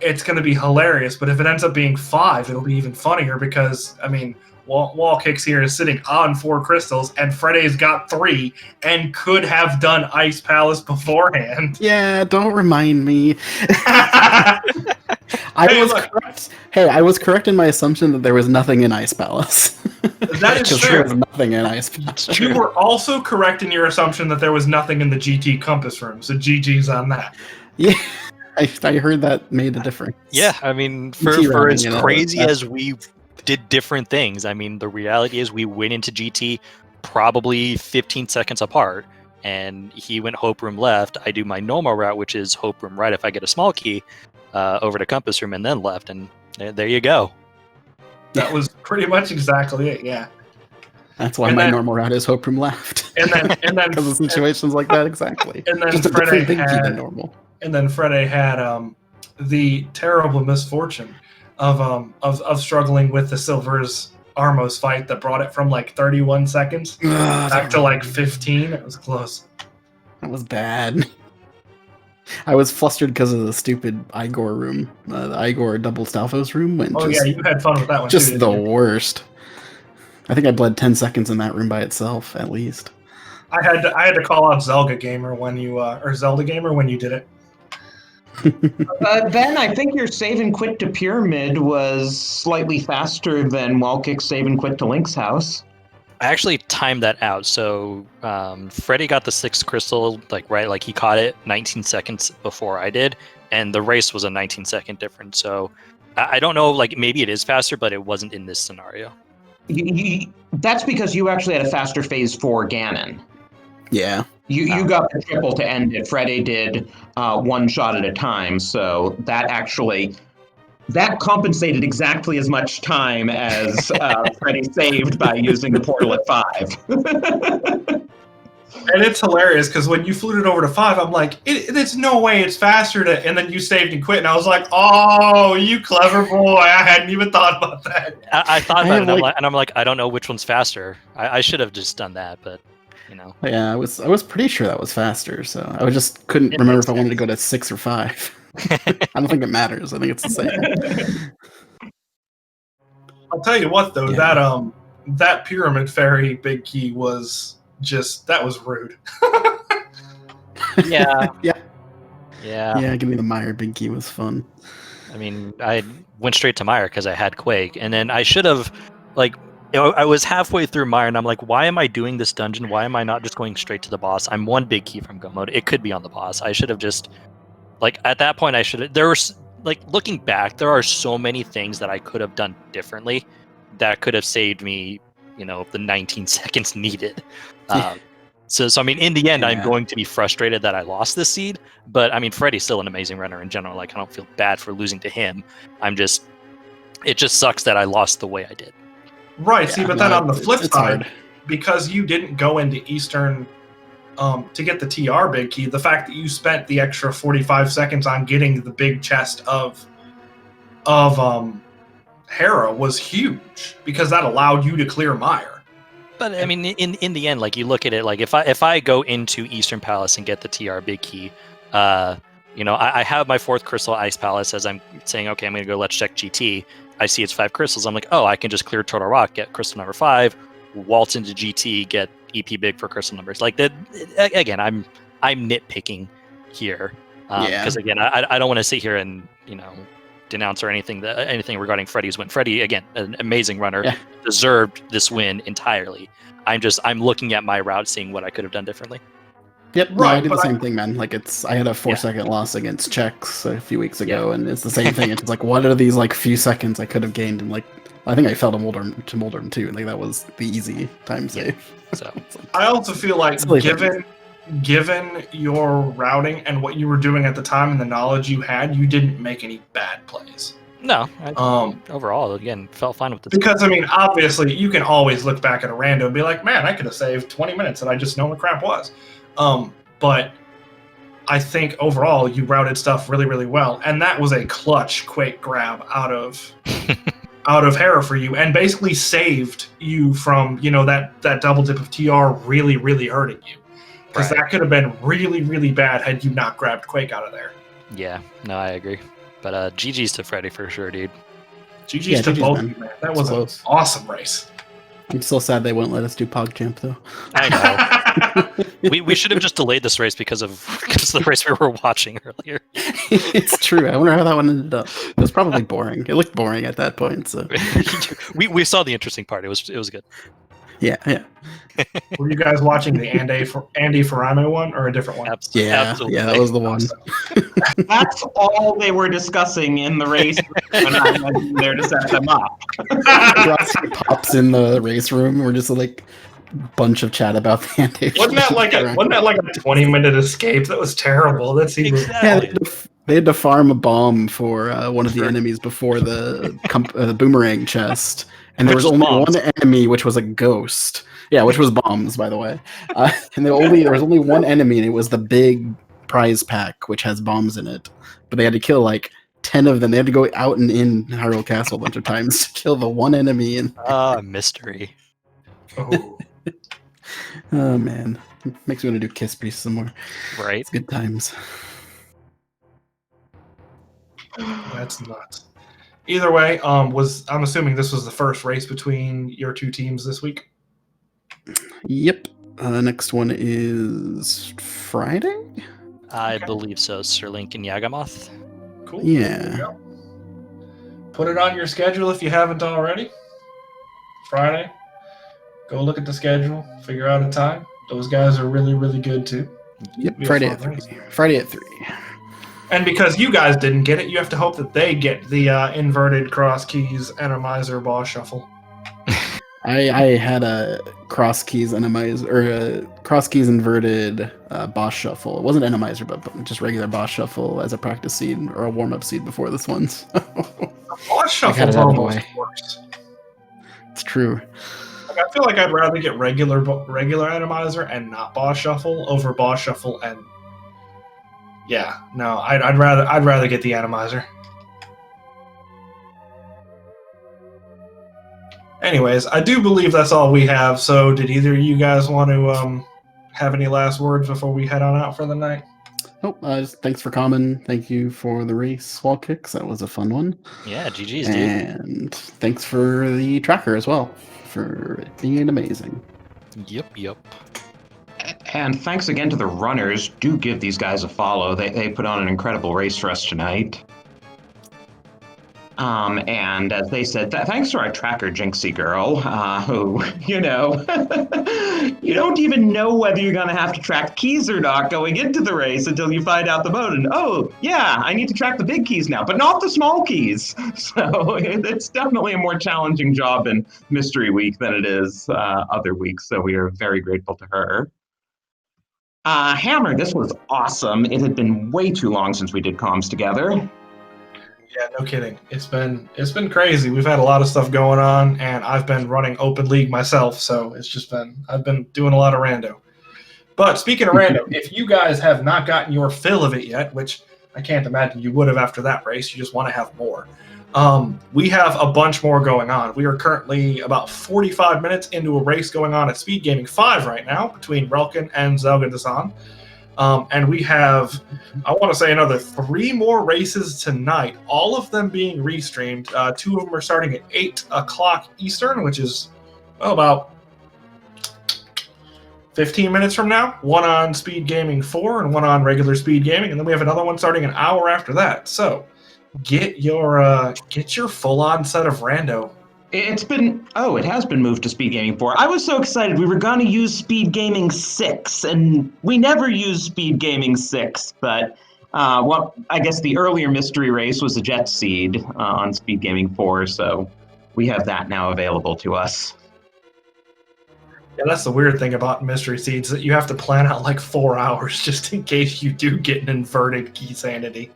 it's going to be hilarious. But if it ends up being 5, it'll be even funnier because, I mean, WallKicks here is sitting on 4 crystals, and Freddeh's got 3 and could have done Ice Palace beforehand. Yeah, don't remind me. I was correct in my assumption that there was nothing in Ice Palace. That is true. There was nothing in Ice Palace. You were also correct in your assumption that there was nothing in the GT Compass room, so GG's on that. Yeah, I heard that made a difference. Yeah, I mean, for as crazy as we did different things, I mean, the reality is we went into GT probably 15 seconds apart, and he went Hope Room left. I do my normal route, which is Hope Room right if I get a small key, over to Compass Room, and then left, and there you go. That was pretty much exactly it, yeah. That's why my normal route is Hope Room left. And then because of situations like that, exactly. And then just a different big key than normal. And then Freddeh had the terrible misfortune of struggling with the Silver's Armos fight that brought it from like 31 seconds back to like 15. It was close. That was bad. I was flustered because of the stupid Igor room, the Igor double Stalfos room. Yeah, you had fun with that one. Just the worst. I think I bled 10 seconds in that room by itself, at least. I had to call out Zelda Gamer when you did it. Then I think your save and quit to Pyramid was slightly faster than WallKicks save and quit to Link's house. I actually timed that out. So Freddeh got the 6th crystal, like he caught it 19 seconds before I did, and the race was a 19-second difference. So I don't know, like maybe it is faster, but it wasn't in this scenario. That's because you actually had a faster phase for Ganon. Yeah. You got the triple to end it. Freddeh did one shot at a time, so that compensated exactly as much time as Freddeh saved by using the portal at 5. And it's hilarious because when you flew it over to 5, I'm like, there's no way it's faster to. And then you saved and quit, and I was like, oh, you clever boy! I hadn't even thought about that. I thought about it, and I'm like, I don't know which one's faster. I should have just done that, but. Yeah, I was pretty sure that was faster, so I just couldn't remember if I wanted to go to 6 or 5. I don't think it matters. I think it's the same. I'll tell you what, though, that Pyramid Fairy big key was that was rude. Yeah. Yeah, give me the Meyer big key was fun. I mean, I went straight to Meyer because I had Quake, and then I should have, I was halfway through Meyer, and I'm like, why am I doing this dungeon? Why am I not just going straight to the boss? I'm one big key from go mode. It could be on the boss. I should have just, at that point, there was, looking back, there are so many things that I could have done differently that could have saved me, the 19 seconds needed. So I mean, in the end, I'm going to be frustrated that I lost this seed, but I mean, Freddie's still an amazing runner in general. I don't feel bad for losing to him. It just sucks that I lost the way I did. Right, see, but then on the flip side, because you didn't go into Eastern to get the TR big key, the fact that you spent the extra 45 seconds on getting the big chest of Hera was huge, because that allowed you to clear Meyer. But I mean, in the end, you look at it, if I go into Eastern Palace and get the TR big key, I have my 4th crystal Ice Palace as I'm saying, okay, I'm going to go let's check GT. I see it's 5 crystals. I'm like, oh, I can just clear Turtle Rock, get crystal number 5, waltz into GT, get EP big for crystal numbers. Again, I'm nitpicking here because again, I don't want to sit here and denounce or anything regarding Freddie's win. Freddie, again, an amazing runner, deserved this win entirely. I'm looking at my route, seeing what I could have done differently. Yep, right. I did the same thing, man. I had a 4-second loss against Czechs a few weeks ago, and it's the same thing. It's what are these few seconds I could have gained? And I think I fell to Moldorm too, and that was the easy time save. So I also feel like given your routing and what you were doing at the time and the knowledge you had, you didn't make any bad plays. No. Overall, again, felt fine with this. Because, I mean, obviously, you can always look back at a rando and be like, man, I could have saved 20 minutes and I just know what crap was. But I think overall, you routed stuff really, really well. And that was a clutch Quake grab out of Hera for you, and basically saved you from, that double dip of TR really, really hurting you. Because that could have been really, really bad had you not grabbed Quake out of there. Yeah, no, I agree. But GG's to Freddeh for sure, dude. GG's to both of you, man. That was an awesome race. I'm still sad they wouldn't let us do PogChamp, though. I know. we should have just delayed this race because of the race we were watching earlier. It's true. I wonder how that one ended up. It was probably boring. It looked boring at that point. So we saw the interesting part. It was good. Yeah. Were you guys watching the Andy Ferrame one or a different one? Absolutely. Yeah, that was the one. That's all they were discussing in the race when I was there to set them up. Rossi pops in the race room. We're just like a bunch of chat about the Andy. Wasn't that like a 20-minute escape? That was terrible. That's even. Exactly. Yeah, they had to farm a bomb for one of the enemies before the boomerang chest. And there was only one enemy, which was a ghost. Yeah, which was bombs, by the way. And there was only one enemy, and it was the big prize pack, which has bombs in it. But they had to kill like 10 of them. They had to go out and in Hyrule Castle a bunch of times to kill the one enemy. Mystery. Oh. Oh man, makes me want to do Kiss Priest some more. Right. It's good times. That's nuts. Either way, I'm assuming this was the first race between your two teams this week? Yep. Next one is Friday? I believe so. Sir Link and Yagamoth. Cool. Yeah. Put it on your schedule if you haven't already. Friday. Go look at the schedule. Figure out a time. Those guys are really, really good too. Yep. Friday at 3. Friday at 3. And because you guys didn't get it, you have to hope that they get the inverted cross keys Randomizer boss shuffle. I had a cross keys Randomizer or a cross keys inverted boss shuffle. It wasn't Randomizer, but just regular boss shuffle as a practice seed or a warm up seed before this one. So. Boss shuffle almost worse. It's true. Like, I feel like I'd rather get regular Randomizer and not boss shuffle over boss shuffle and. Yeah, no, I'd rather get the Randomizer. Anyways, I do believe that's all we have. So, did either of you guys want to have any last words before we head on out for the night? Nope. Thanks for coming. Thank you for the race WallKicks. That was a fun one. Yeah, GG's, dude. And thanks for the tracker as well for being amazing. Yep. And thanks again to the runners. Do give these guys a follow. They put on an incredible race for us tonight. And as they said, thanks to our tracker, Jinxie Girl, who, you don't even know whether you're going to have to track keys or not going into the race until you find out the mode. And, oh, yeah, I need to track the big keys now, but not the small keys. So it's definitely a more challenging job in Mystery Week than it is other weeks. So we are very grateful to her. Hammer, this was awesome. It had been way too long since we did comms together. Yeah, no kidding. It's been crazy. We've had a lot of stuff going on, and I've been running Open League myself, so I've been doing a lot of rando. But speaking of rando, if you guys have not gotten your fill of it yet, which I can't imagine you would have after that race, you just want to have more. We have a bunch more going on. We are currently about 45 minutes into a race going on at SpeedGaming 5 right now between Relkin and Zelgadazan. And we have, I want to say, another 3 more races tonight, all of them being restreamed. 2 of them are starting at 8 o'clock Eastern, which is about 15 minutes from now. One on SpeedGaming 4 and one on regular SpeedGaming. And then we have another one starting an hour after that. So get your full-on set of rando. It has been moved to SpeedGaming 4. I was so excited. We were going to use SpeedGaming 6, and we never used SpeedGaming 6, but I guess the earlier mystery race was a Jet Seed on SpeedGaming 4, so we have that now available to us. Yeah, that's the weird thing about mystery seeds, that you have to plan out like 4 hours just in case you do get an inverted key sanity.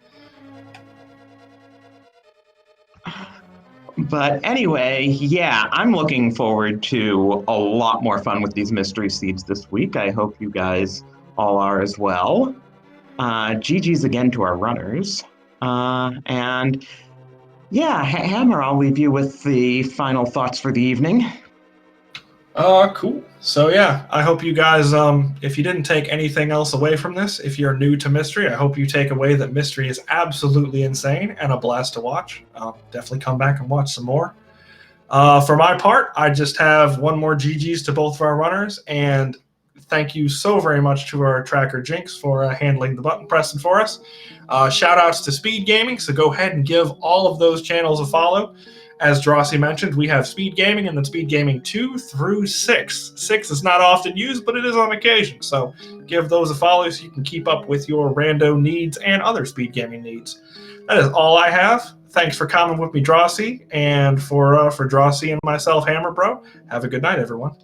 But anyway, yeah, I'm looking forward to a lot more fun with these mystery seeds this week. I hope you guys all are as well. GG's again to our runners. And yeah, Hammer, I'll leave you with the final thoughts for the evening. Cool. So yeah, I hope you guys, if you didn't take anything else away from this, if you're new to Mystery, I hope you take away that Mystery is absolutely insane and a blast to watch. Definitely come back and watch some more. For my part, I just have one more GGs to both of our runners, and thank you so very much to our tracker Jinx for handling the button pressing for us. Shout outs to SpeedGaming, so go ahead and give all of those channels a follow. As Drosy mentioned, we have SpeedGaming and then SpeedGaming 2 through 6. 6 is not often used, but it is on occasion, so give those a follow so you can keep up with your rando needs and other SpeedGaming needs. That is all I have. Thanks for coming with me, Drosy, and for Drosy and myself, Hammer Bro. Have a good night, everyone.